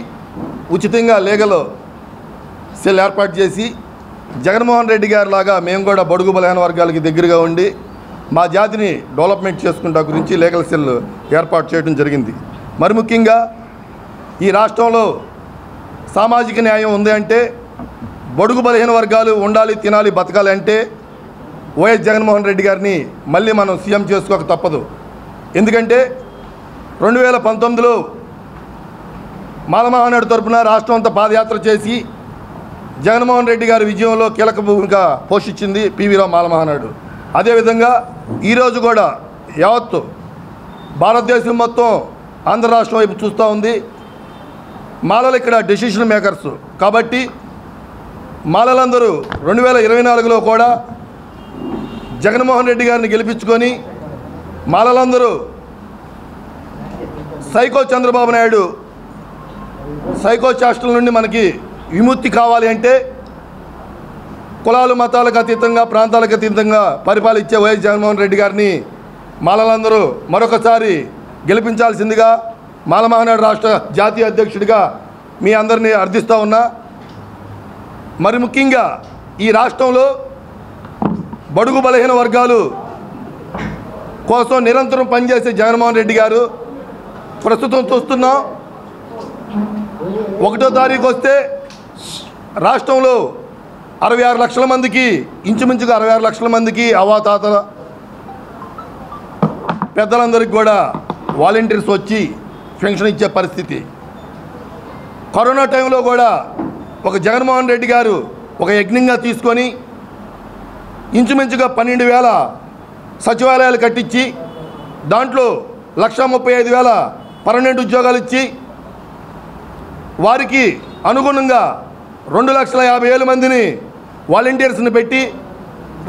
ఉచితంగా లీగల్ సెల్ ఏర్పాటు చేసి జగన్మోహన్ రెడ్డి గారి లాగా మేము కూడా బడుగు బలహీన వర్గాలకి దగ్గరగా ఉండి మా జాతిని డెవలప్మెంట్ చేసుకుంటా గురించి లీగల్ సెల్ ఏర్పాటు చేయడం జరిగింది. మరి ముఖ్యంగా ఈ రాష్ట్రంలో సామాజిక న్యాయం ఉంది అంటే, బడుగు బలహీన వర్గాలు ఉండాలి, తినాలి, బతకాలి అంటే వైఎస్ జగన్మోహన్ రెడ్డి గారిని మళ్ళీ మనం సీఎం చేసుకోక తప్పదు. ఎందుకంటే 2019లో మాల మహానాడు తరఫున రాష్ట్రం అంతా పాదయాత్ర చేసి జగన్మోహన్ రెడ్డి గారి విజయంలో కీలక భూమిక పోషించింది పివి రావు మాల మహానాడు. అదేవిధంగా ఈరోజు కూడా యావత్తు భారతదేశం మొత్తం ఆంధ్ర రాష్ట్రం వైపు చూస్తూ ఉంది. మాలలు ఇక్కడ డెసిషన్ మేకర్స్ కాబట్టి మాలలందరూ 2024లో కూడా జగన్మోహన్ రెడ్డి గారిని గెలిపించుకొని మాలలందరూ సైకో చంద్రబాబు నాయుడు సైకో చేష్టల నుండి మనకి విముక్తి కావాలి అంటే కులాలు మతాలకు అతీతంగా ప్రాంతాలకు అతీతంగా పరిపాలించే వైఎస్ జగన్మోహన్ రెడ్డి గారిని మాలలందరూ మరొకసారి గెలిపించాల్సిందిగా మాల మహానాడు రాష్ట్ర జాతీయ అధ్యక్షుడిగా మీ అందరినీ అర్థిస్తూ ఉన్నా. మరి ముఖ్యంగా ఈ రాష్ట్రంలో బడుగు బలహీన వర్గాలు కోసం నిరంతరం పనిచేసే జగన్మోహన్ రెడ్డి గారు ప్రస్తుతం చూస్తున్నాం 1వ తారీఖు వస్తే రాష్ట్రంలో 66 లక్షల మందికి ఇంచుమించుగా 66 లక్షల మందికి అవాతాతల పెద్దలందరికీ కూడా వాలంటీర్స్ వచ్చి పెన్షన్ ఇచ్చే పరిస్థితి. కరోనా టైంలో కూడా ఒక జగన్మోహన్ రెడ్డి గారు ఒక యజ్ఞంగా తీసుకొని ఇంచుమించుగా 12,000 సచివాలయాలు కట్టించి దాంట్లో 1,35,000 పర్మనెంట్ ఉద్యోగాలు ఇచ్చి వారికి అనుగుణంగా 2,50,000 మందిని వాలంటీర్స్ని పెట్టి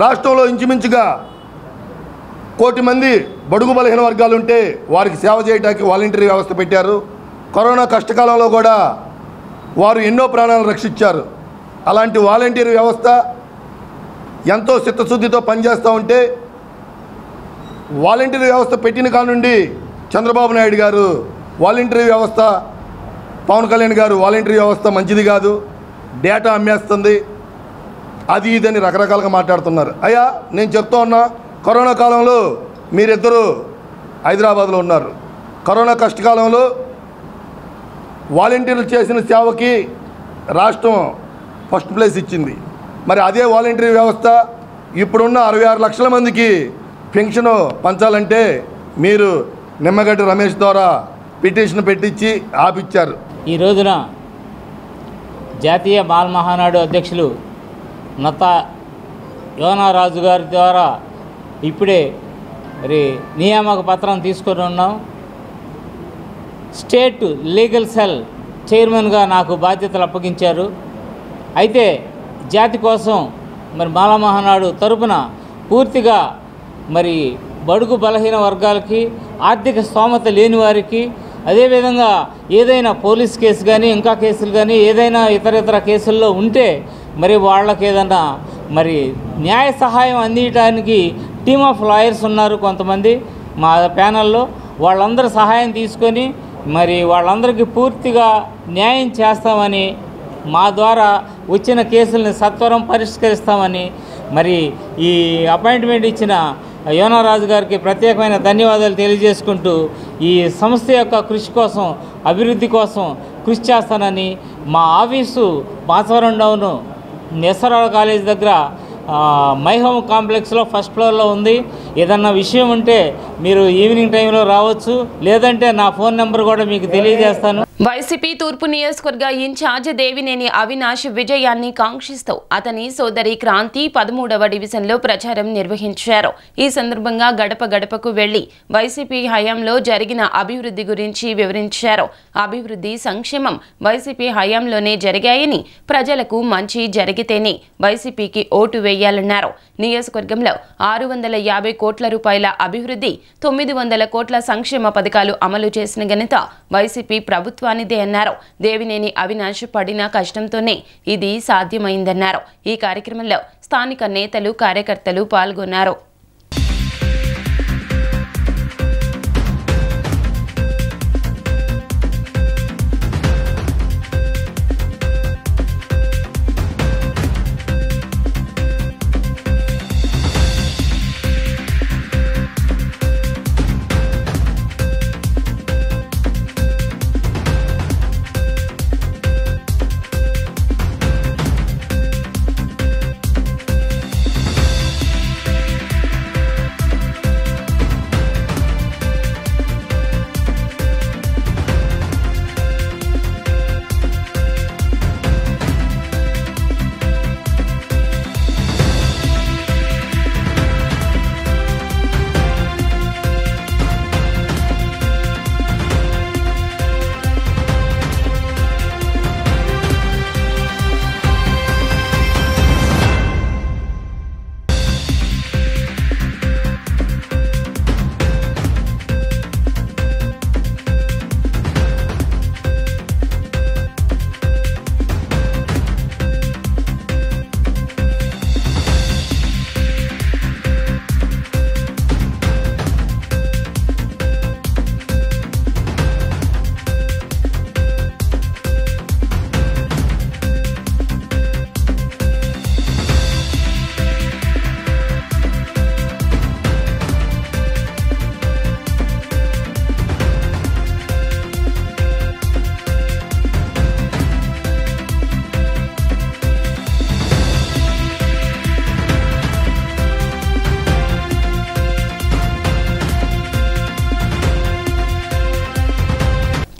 రాష్ట్రంలో ఇంచుమించుగా 1 కోటి మంది బడుగు బలహీన వర్గాలు ఉంటే వారికి సేవ చేయడానికి వాలంటీర్ వ్యవస్థ పెట్టారు. కరోనా కష్టకాలంలో కూడా వారు ఎన్నో ప్రాణాలను రక్షించారు. అలాంటి వాలంటీర్ వ్యవస్థ ఎంతో చిత్తశుద్ధితో పనిచేస్తూ ఉంటే వాలంటీర్ వ్యవస్థ పెట్టిన కానుండి చంద్రబాబు నాయుడు గారు వాలంటీర్ వ్యవస్థ, పవన్ కళ్యాణ్ గారు వాలంటీర్ వ్యవస్థ మంచిది కాదు, డేటా అమ్మేస్తుంది, అది ఇదని రకరకాలుగా మాట్లాడుతున్నారు. అయ్యా నేను చెప్తా ఉన్నా, కరోనా కాలంలో మీరిద్దరూ హైదరాబాద్లో ఉన్నారు. కరోనా కష్టకాలంలో వాలంటీర్లు చేసిన సేవకి రాష్ట్రం ఫస్ట్ ప్లేస్ ఇచ్చింది. మరి అదే వాలంటీర్ వ్యవస్థ ఇప్పుడున్న 66 లక్షల మందికి పెన్షన్ పంచాలంటే మీరు నిమ్మగడ్డ రమేష్ ద్వారా పిటిషన్ పెట్టించి ఆపిచ్చారు. ఈ రోజున జాతీయ మాల మహానాడు అధ్యక్షులు నత్తా యోనారాజు గారి ద్వారా ఇప్పుడే మరి నియామక పత్రం తీసుకొని ఉన్నాం. స్టేట్ లీగల్ సెల్ చైర్మన్గా నాకు బాధ్యతలు అప్పగించారు. అయితే జాతి కోసం మరి మాల మహానాడు తరపున పూర్తిగా మరి బడుగు బలహీన వర్గాలకి, ఆర్థిక స్తోమత లేని వారికి, అదేవిధంగా ఏదైనా పోలీస్ కేసు కానీ ఇంకా కేసులు కానీ ఏదైనా ఇతర కేసుల్లో ఉంటే మరి వాళ్ళకి ఏదైనా మరి న్యాయ సహాయం అందించడానికి టీమ్ ఆఫ్ లాయర్స్ ఉన్నారు కొంతమంది మా ప్యానల్లో. వాళ్ళందరూ సహాయం తీసుకొని మరి వాళ్ళందరికీ పూర్తిగా న్యాయం చేస్తామని, మా ద్వారా వచ్చిన కేసుల్ని సత్వరం పరిష్కరిస్తామని మరి ఈ అపాయింట్మెంట్ ఇచ్చిన యోనారాజు గారికి ప్రత్యేకమైన ధన్యవాదాలు తెలియజేసుకుంటూ ఈ సంస్థ యొక్క కృషి కోసం, అభివృద్ధి కోసం కృషి చేస్తానని, మా ఆఫీసు బాసవరం డౌన్ ఎస్ఆర్ఆర్ కాలేజ్ దగ్గర మై హోమ్ కాంప్లెక్స్లో ఫస్ట్ ఫ్లోర్లో ఉంది. ఏదన్నా విషయం ఉంటే మీరు ఈవినింగ్ టైంలో రావచ్చు, లేదంటే నా ఫోన్ నెంబర్ కూడా మీకు తెలియజేస్తాను. వైసీపీ తూర్పు నియోజకవర్గ ఇన్ఛార్జ్ దేవినేని అవినాష్ విజయాన్ని కాంక్షిస్తూ అతని సోదరి క్రాంతి 13వ డివిజన్లో ప్రచారం నిర్వహించారు. ఈ సందర్భంగా గడప గడపకు వెళ్లి వైసీపీ హయాంలో జరిగిన అభివృద్ధి గురించి వివరించారు. అభివృద్ధి, సంక్షేమం వైసీపీ హయాంలోనే జరిగాయని, ప్రజలకు మంచి జరిగితేనే వైసీపీకి ఓటు వేయాలన్నారు. నియోజకవర్గంలో 650 కోట్ల రూపాయల అభివృద్ధి, 900 కోట్ల సంక్షేమ పథకాలు అమలు చేసిన ఘనత వైసీపీ ప్రభుత్వానిదే అన్నారు. దేవినేని అవినాష్ పడిన కష్టంతోనే ఇది సాధ్యమైందన్నారు. ఈ కార్యక్రమంలో స్థానిక నేతలు, కార్యకర్తలు పాల్గొన్నారు.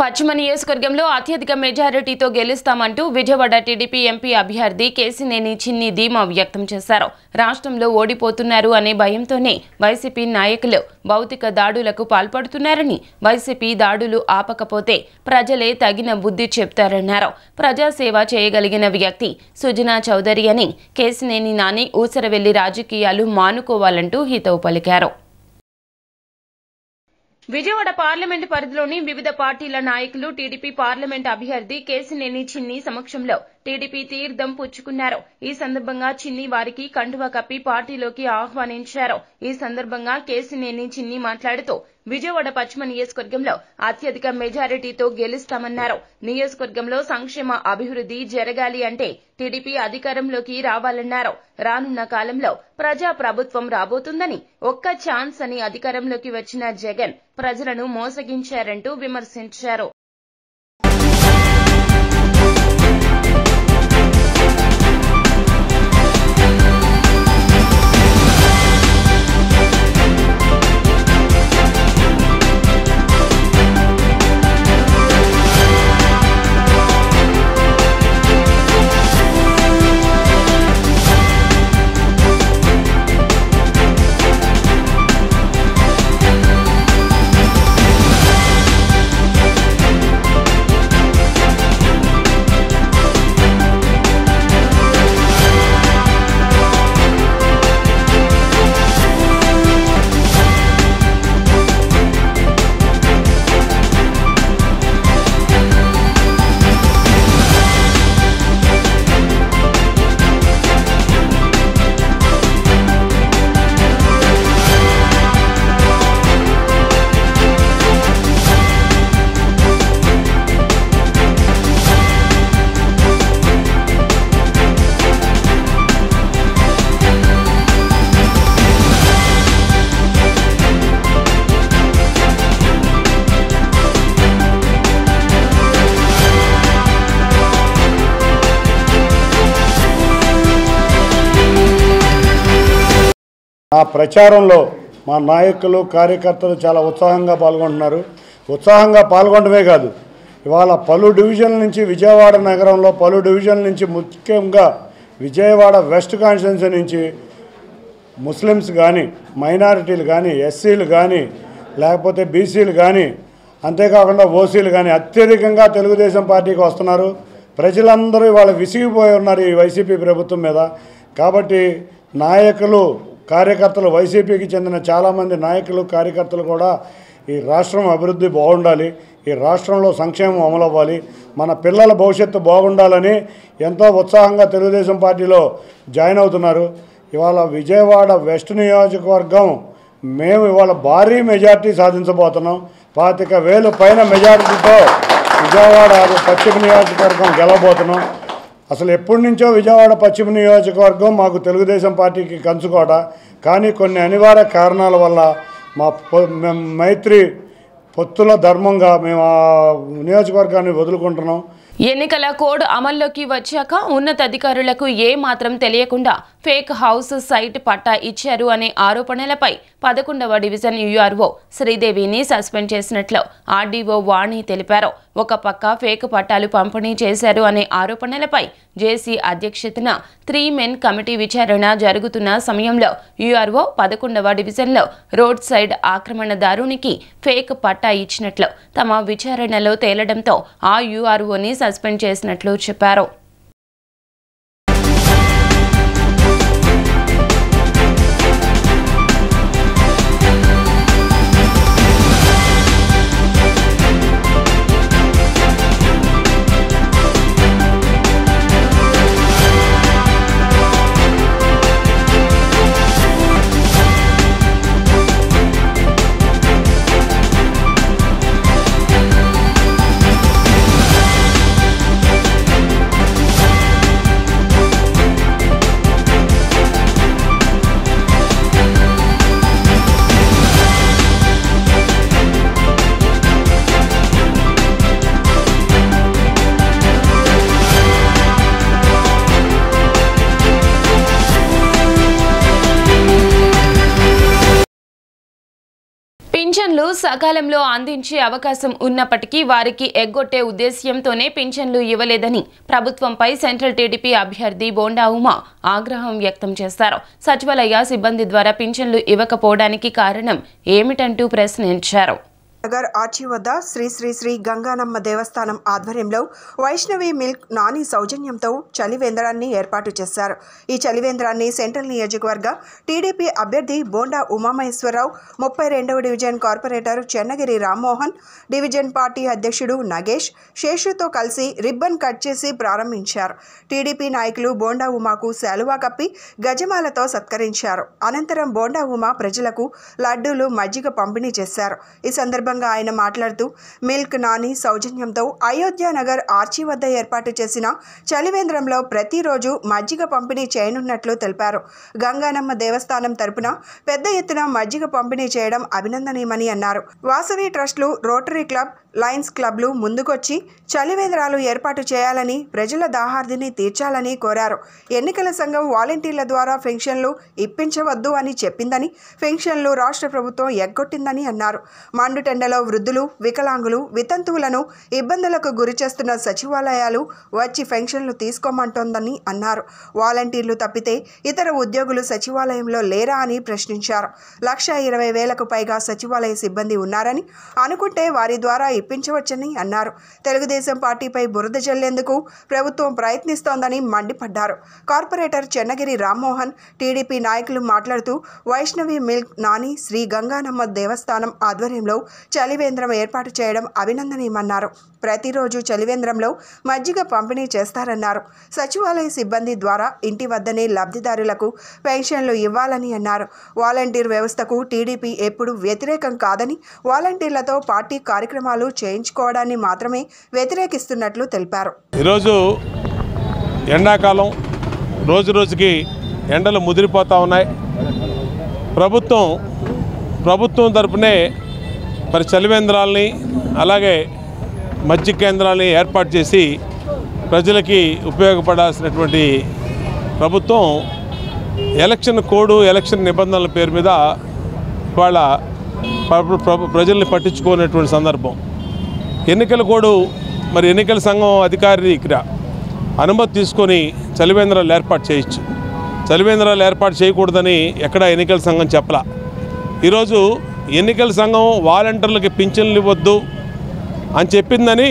పశ్చిమ నియోజకవర్గంలో అత్యధిక మెజారిటీతో గెలుస్తామంటూ విజయవాడ టీడీపీ ఎంపీ అభ్యర్థి కేశినేని చిన్ని ధీమా వ్యక్తం చేశారు. రాష్ట్రంలో ఓడిపోతున్నారు అనే భయంతోనే వైసీపీ నాయకులు భౌతిక దాడులకు పాల్పడుతున్నారని, వైసీపీ దాడులు ఆపకపోతే ప్రజలే తగిన బుద్ధి చెప్తారన్నారు. ప్రజాసేవ చేయగలిగిన వ్యక్తి సుజనా చౌదరి అని కేశినేని నాని ఊసరవెల్లి రాజకీయాలు మానుకోవాలంటూ హితవు పలికారు. విజయవాడ పార్లమెంటు పరిధిలోని వివిధ పార్టీల నాయకులు టీడీపీ పార్లమెంట్ అభ్యర్థి కేశినేని చిన్ని సమక్షంలో టీడీపీ తీర్థం పుచ్చుకున్నారు. ఈ సందర్భంగా చిన్ని వారికి కండువా కప్పి పార్టీలోకి ఆహ్వానించారు. ఈ సందర్భంగా కేశినేని చిన్ని మాట్లాడుతూ విజయవాడ పశ్చిమ నియోజకవర్గంలో అత్యధిక మెజారిటీతో గెలుస్తామన్నారు. నియోజకవర్గంలో సంక్షేమ అభివృద్ధి జరగాలి అంటే టీడీపీ అధికారంలోకి రావాలన్నారు. రానున్న కాలంలో ప్రజా ప్రభుత్వం రాబోతుందని, ఒక్క ఛాన్స్ అని అధికారంలోకి వచ్చిన జగన్ ప్రజలను మోసగించారంటూ విమర్శించారు. ఆ ప్రచారంలో మా నాయకులు కార్యకర్తలు చాలా ఉత్సాహంగా పాల్గొంటున్నారు. ఉత్సాహంగా పాల్గొనడమే కాదు, ఇవాళ పలు డివిజన్ల నుంచి విజయవాడ నగరంలో పలు డివిజన్ల నుంచి ముఖ్యంగా విజయవాడ వెస్ట్ కాన్స్టిట్యున్సీ నుంచి ముస్లిమ్స్ కానీ, మైనారిటీలు కానీ, ఎస్సీలు కానీ, లేకపోతే బీసీలు కానీ, అంతేకాకుండా ఓసీలు కానీ అత్యధికంగా తెలుగుదేశం పార్టీకి వస్తున్నారు. ప్రజలందరూ ఇవాళ విసిగిపోయి ఉన్నారు ఈ వైసీపీ ప్రభుత్వం మీద. కాబట్టి నాయకులు, కార్యకర్తలు, వైసీపీకి చెందిన చాలామంది నాయకులు, కార్యకర్తలు కూడా ఈ రాష్ట్రం అభివృద్ధి బాగుండాలి, ఈ రాష్ట్రంలో సంక్షేమం అమలవ్వాలి, మన పిల్లల భవిష్యత్తు బాగుండాలని ఎంతో ఉత్సాహంగా తెలుగుదేశం పార్టీలో జాయిన్ అవుతున్నారు. ఇవాళ విజయవాడ వెస్ట్ నియోజకవర్గం మేము ఇవాళ భారీ మెజార్టీ సాధించబోతున్నాం. 25,000 పైన మెజారిటీతో విజయవాడ పశ్చిమ నియోజకవర్గం గెలవబోతున్నాం. అసలు ఎప్పటి నుంచో విజయవాడ పశ్చిమ నియోజకవర్గం మాకు తెలుగుదేశం పార్టీకి కంచుకోట, కానీ కొన్ని అనివార్య కారణాల వల్ల మా మైత్రి పొత్తుల ధర్మంగా మేము ఆ నియోజకవర్గాన్ని వదులుకుంటున్నాం. ఎన్నికల కోడ్ అమల్లోకి వచ్చాక ఉన్నతాధికారులకు ఏ మాత్రం తెలియకుండా ఫేక్ హౌస్ సైట్ పట్టా ఇచ్చారు అనే ఆరోపణలపై 11వ డివిజన్ యూఆర్ఓ శ్రీదేవిని సస్పెండ్ చేసినట్లు ఆర్డీఓ వాణి తెలిపారు. ఒక పక్క ఫేక్ పట్టాలు పంపిణీ చేశారు అనే ఆరోపణలపై జేసీ అధ్యక్షతన 3 మెన్ కమిటీ విచారణ జరుగుతున్న సమయంలో యూఆర్ఓ 11వ డివిజన్లో రోడ్ సైడ్ ఆక్రమణదారునికి ఫేక్ పట్టా ఇచ్చినట్లు తమ విచారణలో తేలడంతో ఆ యూఆర్ఓని సస్పెండ్ చేసినట్లు చెప్పారు. పింఛన్లు సకాలంలో అందించే అవకాశం ఉన్నప్పటికీ వారికి ఎగ్గొట్టే ఉద్దేశ్యంతోనే పింఛన్లు ఇవ్వలేదని ప్రభుత్వంపై సెంట్రల్ టీడీపీ అభ్యర్థి బోండా ఉమా ఆగ్రహం వ్యక్తం చేశారు. సచివాలయ సిబ్బంది ద్వారా పింఛన్లు ఇవ్వకపోవడానికి కారణం ఏమిటంటూ ప్రశ్నించారు. నగర్ ఆర్చి వద్ద శ్రీ శ్రీ శ్రీ గంగానమ్మ దేవస్థానం ఆధ్వర్యంలో వైష్ణవి మిల్క్ నాని సౌజన్యంతో చలివేంద్రాన్ని ఏర్పాటు చేశారు. ఈ చలివేంద్రాన్ని సెంట్రల్ నియోజకవర్గ టీడీపీ అభ్యర్థి బోండా ఉమామహేశ్వరరావు, 32వ division corporator Chennagiri Rammohan, division party అధ్యక్షుడు నగేష్ శేషుతో కలిసి రిబ్బన్ కట్ చేసి ప్రారంభించారు. టీడీపీ నాయకులు బోండా ఉమాకు శాలువా కప్పి గజమాలతో సత్కరించారు. అనంతరం బోండా ఉమా ప్రజలకు లడ్డూలు, మజ్జిగ పంపిణీ చేశారు. ఈ సందర్భంగా ఆయన మాట్లాడుతూ మిల్క్ నాని సౌజన్యంతో అయోధ్య నగర్ ఆర్చి వద్ద ఏర్పాటు చేసిన చలివేంద్రంలో ప్రతిరోజు మజ్జిగ పంపిణీ చేయనున్నట్లు తెలిపారు. గంగానమ్మ దేవస్థానం తరపున పెద్ద ఎత్తున మజ్జిగ పంపిణీ చేయడం అభినందనీయమని అన్నారు. వాసవి ట్రస్టులు, రోటరీ క్లబ్, లయన్స్ క్లబ్లు ముందుకొచ్చి చలివేంద్రాలు ఏర్పాటు చేయాలని, ప్రజల దాహార్దిని తీర్చాలని కోరారు. ఎన్నికల సంఘం వాలంటీర్ల ద్వారా పెన్షన్లు ఇప్పించవద్దు అని చెప్పిందని, పెన్షన్లు రాష్ట్ర ప్రభుత్వం ఎగ్గొట్టిందని అన్నారు. మండుటెండలో వృద్ధులు, వికలాంగులు, వితంతువులను ఇబ్బందులకు గురిచేస్తున్న సచివాలయాలు వచ్చి పెన్షన్లు తీసుకోమంటోందని అన్నారు. వాలంటీర్లు తప్పితే ఇతర ఉద్యోగులు సచివాలయంలో లేరా అని ప్రశ్నించారు. 1,20,000కు పైగా సచివాలయ సిబ్బంది ఉన్నారని అనుకుంటే వారి ద్వారా ఇప్పించవచ్చని అన్నారు. తెలుగుదేశం పార్టీపై బురద జల్లేందుకు ప్రభుత్వం ప్రయత్నిస్తోందని మండిపడ్డారు. కార్పొరేటర్ చెన్నగిరి రామ్మోహన్, టీడీపీ నాయకులు మాట్లాడుతూ వైష్ణవి మిల్క్ నాని శ్రీ గంగానమ్మ దేవస్థానం ఆధ్వర్యంలో చలివేంద్రం ఏర్పాటు చేయడం అభినందనీయమన్నారు. ప్రతిరోజు చలివేంద్రంలో మజ్జిగ పంపిణీ చేస్తారన్నారు. సచివాలయ సిబ్బంది ద్వారా ఇంటి వద్దనే లబ్ధిదారులకు పెన్షన్లు ఇవ్వాలని అన్నారు. వాలంటీర్ వ్యవస్థకు టీడీపీ ఎప్పుడు వ్యతిరేకం కాదని, వాలంటీర్లతో పార్టీ కార్యక్రమాలు చేయించుకోవడాన్ని మాత్రమే వ్యతిరేకిస్తున్నట్లు తెలిపారు. ఈరోజు ఎండాకాలం రోజు రోజుకి ఎండలు ముదిరిపోతూ ఉన్నాయి. ప్రభుత్వం తరపునే మరి చలివేంద్రాలని అలాగే మజ్జిగ కేంద్రాలని ఏర్పాటు చేసి ప్రజలకి ఉపయోగపడాల్సినటువంటి ప్రభుత్వం ఎలక్షన్ కోడ్, ఎలక్షన్ నిబంధనల పేరు మీద వాళ్ళ ప్రజల్ని పట్టించుకోనటువంటి సందర్భం. ఎన్నికల కోడ్ మరి ఎన్నికల సంఘం అధికారి ఇక్కడ అనుమతి తీసుకొని చలివేంద్రాలు ఏర్పాటు చేయొచ్చు. చలివేంద్రాలు ఏర్పాటు చేయకూడదని ఎక్కడ ఎన్నికల సంఘం చెప్పలా. ఈరోజు ఎన్నికల సంఘం వాలంటీర్లకి పింఛన్లు ఇవ్వద్దు అని చెప్పిందని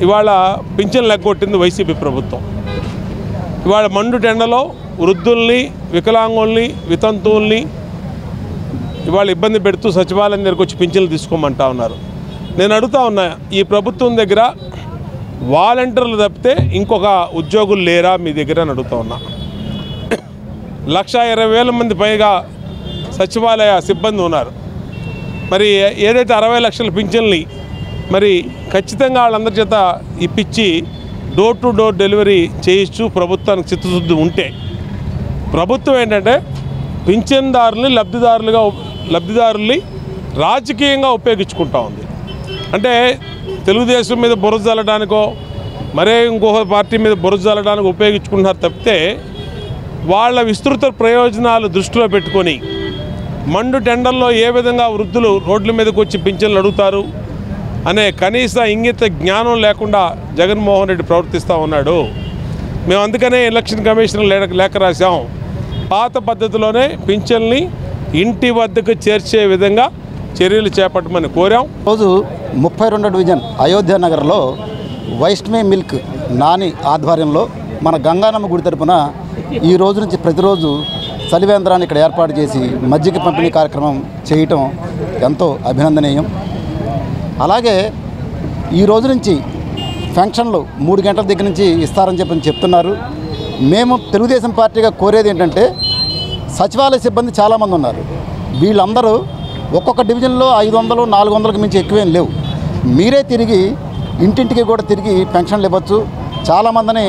ఇవాళ పింఛన్లు ఎగ్గొట్టింది వైసీపీ ప్రభుత్వం. ఇవాళ మండు టెండలో వృద్ధుల్ని, వికలాంగుల్ని, వితంతువుల్ని ఇవాళ ఇబ్బంది పెడుతూ సచివాలయం దగ్గరకు వచ్చి పింఛన్లు తీసుకోమంటా ఉన్నారు. నేను అడుగుతా ఉన్నా, ఈ ప్రభుత్వం దగ్గర వాలంటీర్లు తప్పితే ఇంకొక ఉద్యోగులు లేరా మీ దగ్గర అని అడుగుతా ఉన్నా. 1,20,000 మంది పైగా సచివాలయ సిబ్బంది ఉన్నారు. మరి ఏదైతే 60 లక్షల పింఛన్లు మరి ఖచ్చితంగా వాళ్ళందరి చేత ఇప్పించి డోర్ టు డోర్ డెలివరీ చేయొచ్చు ప్రభుత్వానికి చిత్తశుద్ధి ఉంటే. ప్రభుత్వం ఏంటంటే పింఛన్దారుల్ని లబ్ధిదారుల్ని రాజకీయంగా ఉపయోగించుకుంటా ఉంది. అంటే తెలుగుదేశం మీద బురద జల్లడానికో మరే ఇంకొక పార్టీ మీద బురద జల్లడానికి ఉపయోగించుకుంటున్నారు తప్పితే వాళ్ళ విస్తృత ప్రయోజనాలు దృష్టిలో పెట్టుకొని మండు టెండర్లో ఏ విధంగా వృద్ధులు రోడ్ల మీదకి వచ్చి పింఛన్లు అడుగుతారు అనే కనీస ఇంగిత జ్ఞానం లేకుండా జగన్మోహన్ రెడ్డి ప్రవర్తిస్తూ ఉన్నాడు. మేము అందుకనే ఎలక్షన్ కమిషన్ లేఖ రాసాం. పాత పద్ధతిలోనే పింఛన్ని ఇంటి వద్దకు చేర్చే విధంగా చర్యలు చేపట్టమని కోరాం. రోజు 32వ డివిజన్ అయోధ్య నగర్లో వైష్ణవి మిల్క్ నాని ఆధ్వర్యంలో మన గంగానమ్మ గుడి తరపున ఈ రోజు నుంచి ప్రతిరోజు చలివేంద్రాన్ని ఇక్కడ ఏర్పాటు చేసి మజ్జిగ పంపిణీ కార్యక్రమం చేయటం ఎంతో అభినందనీయం. అలాగే ఈ రోజు నుంచి ఫంక్షన్లు 3 గంటల దగ్గర నుంచి ఇస్తారని చెప్తున్నారు. మేము తెలుగుదేశం పార్టీగా కోరేది ఏంటంటే సచివాలయ సిబ్బంది చాలామంది ఉన్నారు. వీళ్ళందరూ ఒక్కొక్క డివిజన్లో 500, 400కు మించి ఎక్కువేం లేవు. మీరే తిరిగి ఇంటింటికి కూడా తిరిగి పెన్షన్లు ఇవ్వచ్చు. చాలామందిని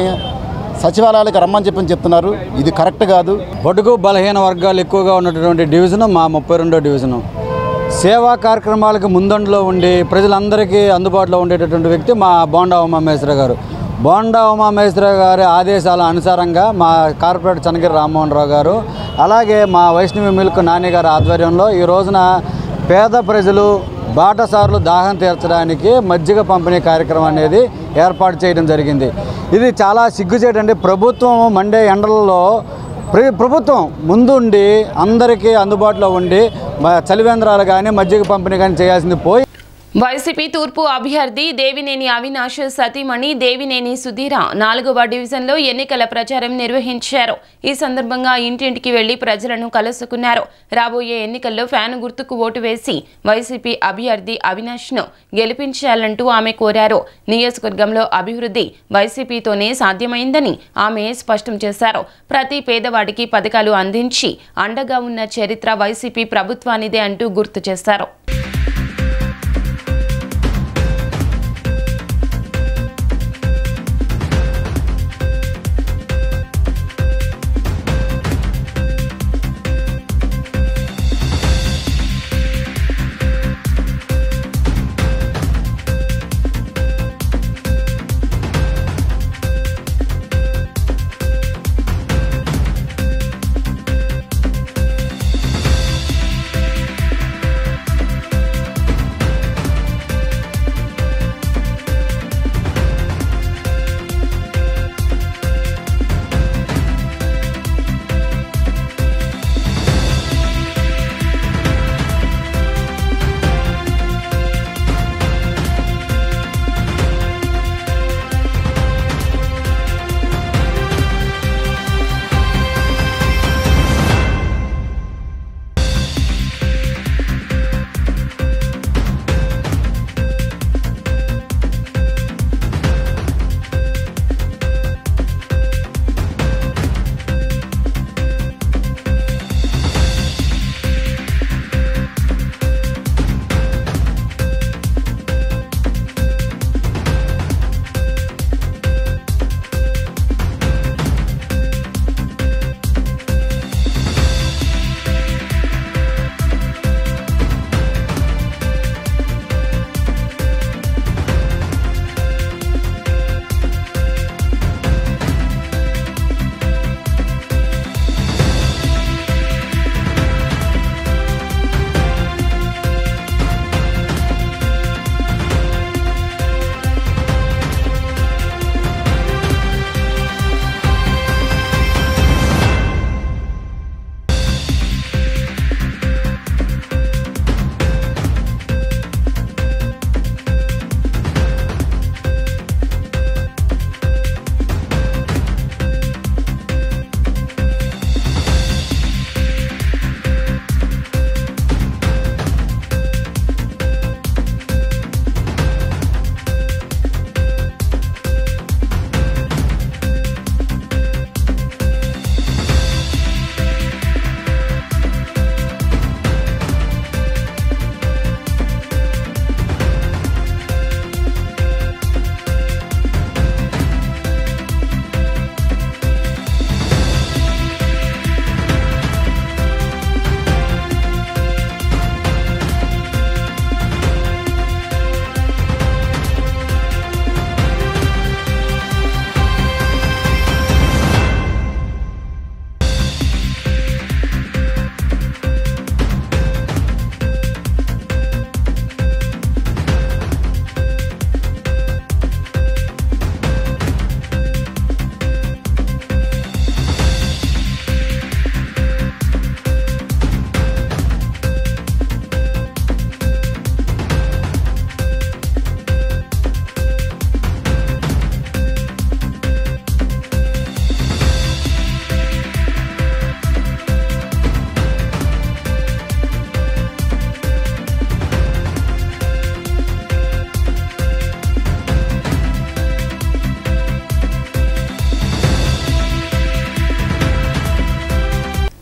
సచివాలయాలకు రమ్మని చెప్తున్నారు. ఇది కరెక్ట్ కాదు. బడుగు బలహీన వర్గాలు ఎక్కువగా ఉన్నటువంటి డివిజను మా 32వ డివిజను. సేవా కార్యక్రమాలకు ముందంజలో ఉండి ప్రజలందరికీ అందుబాటులో ఉండేటటువంటి వ్యక్తి మా బోండా ఉమామహేశ్వర గారు. బోండా ఉమామహేశ్వర గారి ఆదేశాల అనుసారంగా మా కార్పొరేటర్ చెన్నగిరి రామ్మోహన్ రావు గారు అలాగే మా వైష్ణవి మిల్క్ నాని గారి ఆధ్వర్యంలో ఈ రోజున పేద ప్రజలు బాటసారులు దాహం తీర్చడానికి మజ్జిగ పంపిణీ కార్యక్రమం అనేది ఏర్పాటు చేయడం జరిగింది. ఇది చాలా సిగ్గుచేటండి. ప్రభుత్వం మండే ఎండలలో ప్రభుత్వం ముందుండి అందరికీ అందుబాటులో ఉండి చలివేంద్రాలు కానీ మజ్జిగ పంపిణీ కానీ చేయాల్సింది పోయి వైసీపీ తూర్పు అభ్యర్థి దేవినేని అవినాష్ సతీమణి దేవినేని సుధీర 4వ డివిజన్లో ఎన్నికల ప్రచారం నిర్వహించారు. ఈ సందర్భంగా ఇంటింటికి వెళ్లి ప్రజలను కలుసుకున్నారు. రాబోయే ఎన్నికల్లో ఫ్యాన్ గుర్తుకు ఓటు వేసి వైసీపీ అభ్యర్థి అవినాష్ను గెలిపించాలంటూ ఆమె కోరారు. నియోజకవర్గంలో అభివృద్ధి వైసీపీతోనే సాధ్యమైందని ఆమె స్పష్టం చేశారు. ప్రతి పేదవాడికి పథకాలు అందించి అండగా ఉన్న చరిత్ర వైసీపీ ప్రభుత్వానిదే అంటూ గుర్తు చేశారు.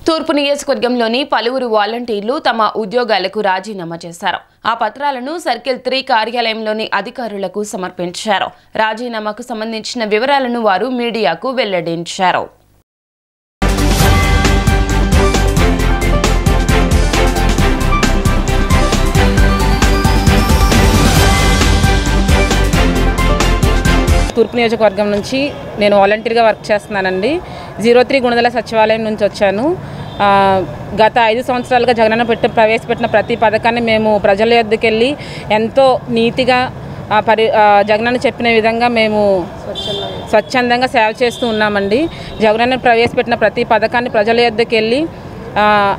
తూర్పు నియోజకవర్గంలోని పలువురు వాలంటీర్లు తమ ఉద్యోగాలకు రాజీనామా చేశారు. ఆ పత్రాలను సర్కిల్ 3 కార్యాలయంలోని అధికారులకు సమర్పించారు. రాజీనామాకు సంబంధించిన వివరాలను వారు మీడియాకు వెల్లడించారు. తూర్పు నియోజకవర్గం నుంచి నేను వాలంటీర్గా వర్క్ చేస్తున్నానండి. 03 గుణదల సచివాలయం నుంచి వచ్చాను. గత 5 సంవత్సరాలుగా జగనన్న ప్రవేశపెట్టిన ప్రతి పథకాన్ని మేము ప్రజల యొద్దకు వెళ్ళి ఎంతో నీతిగా జగనన్న చెప్పిన విధంగా మేము స్వచ్ఛందంగా సేవ చేస్తూ ఉన్నామండి. జగనన్న ప్రవేశపెట్టిన ప్రతి పథకాన్ని ప్రజల యొద్దకు వెళ్ళి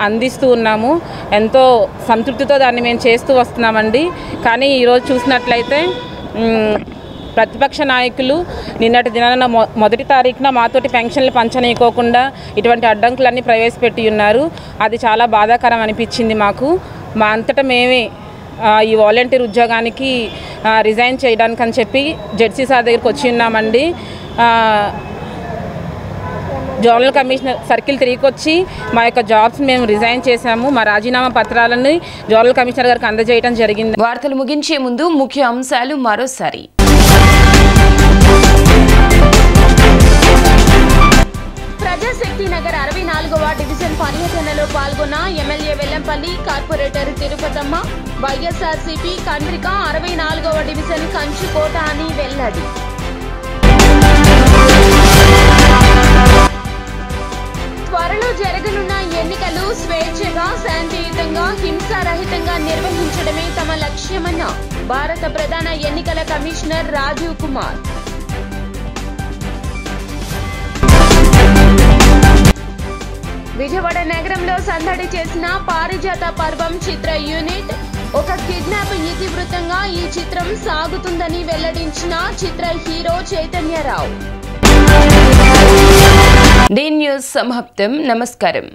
అందిస్తూ ఉన్నాము. ఎంతో సంతృప్తితో దాన్ని మేము చేస్తూ వస్తున్నామండి. కానీ ఈరోజు చూసినట్లయితే ప్రతిపక్ష నాయకులు నిన్నటి దినాన మొదటి తారీఖున మాతోటి పెన్షన్లు పంచనీయకోకుండా ఇటువంటి అడ్డంకులన్నీ ప్రవేశపెట్టి ఉన్నారు. అది చాలా బాధాకరం అనిపించింది మాకు. మా అంతటా మేమే ఈ వాలంటీర్ ఉద్యోగానికి రిజైన్ చేయడానికి అని చెప్పి జెడ్సీ సార్ దగ్గరికి వచ్చి ఉన్నామండి. జోనల్ కమిషనర్ సర్కిల్ 3కి వచ్చి మా యొక్క జాబ్స్ మేము రిజైన్ చేశాము. మా రాజీనామా పత్రాలను జోనల్ కమిషనర్ గారికి అందజేయడం జరిగింది. వార్తలు ముగించే ముందు ముఖ్య అంశాలు మరోసారి. ప్రజాశక్తి నగర్ 64వ డివిజన్ పర్యటనలో పాల్గొన్న MLA Vellampalli, corporator Tirupatamma. YSRCP Kandrika 64వ డివిజన్ కంచుకోట అని వెల్లడి. త్వరలో జరగనున్న ఎన్నికలు స్వేచ్ఛగా, శాంతియుతంగా, హింసారహితంగా నిర్వహించడమే తమ లక్ష్యమన్న భారత ప్రధాన ఎన్నికల కమిషనర్ రాజీవ్ కుమార్. విజయవాడ నగరంలో సందడి చేసిన పారిజాత పర్వం చిత్ర యూనిట్. ఒక కిడ్నాప్ ఇతివృత్తంగా ఈ చిత్రం సాగుతుందని వెల్లడించిన చిత్ర హీరో చైతన్యరావు. డి న్యూస్ సమాప్తం. నమస్కారం.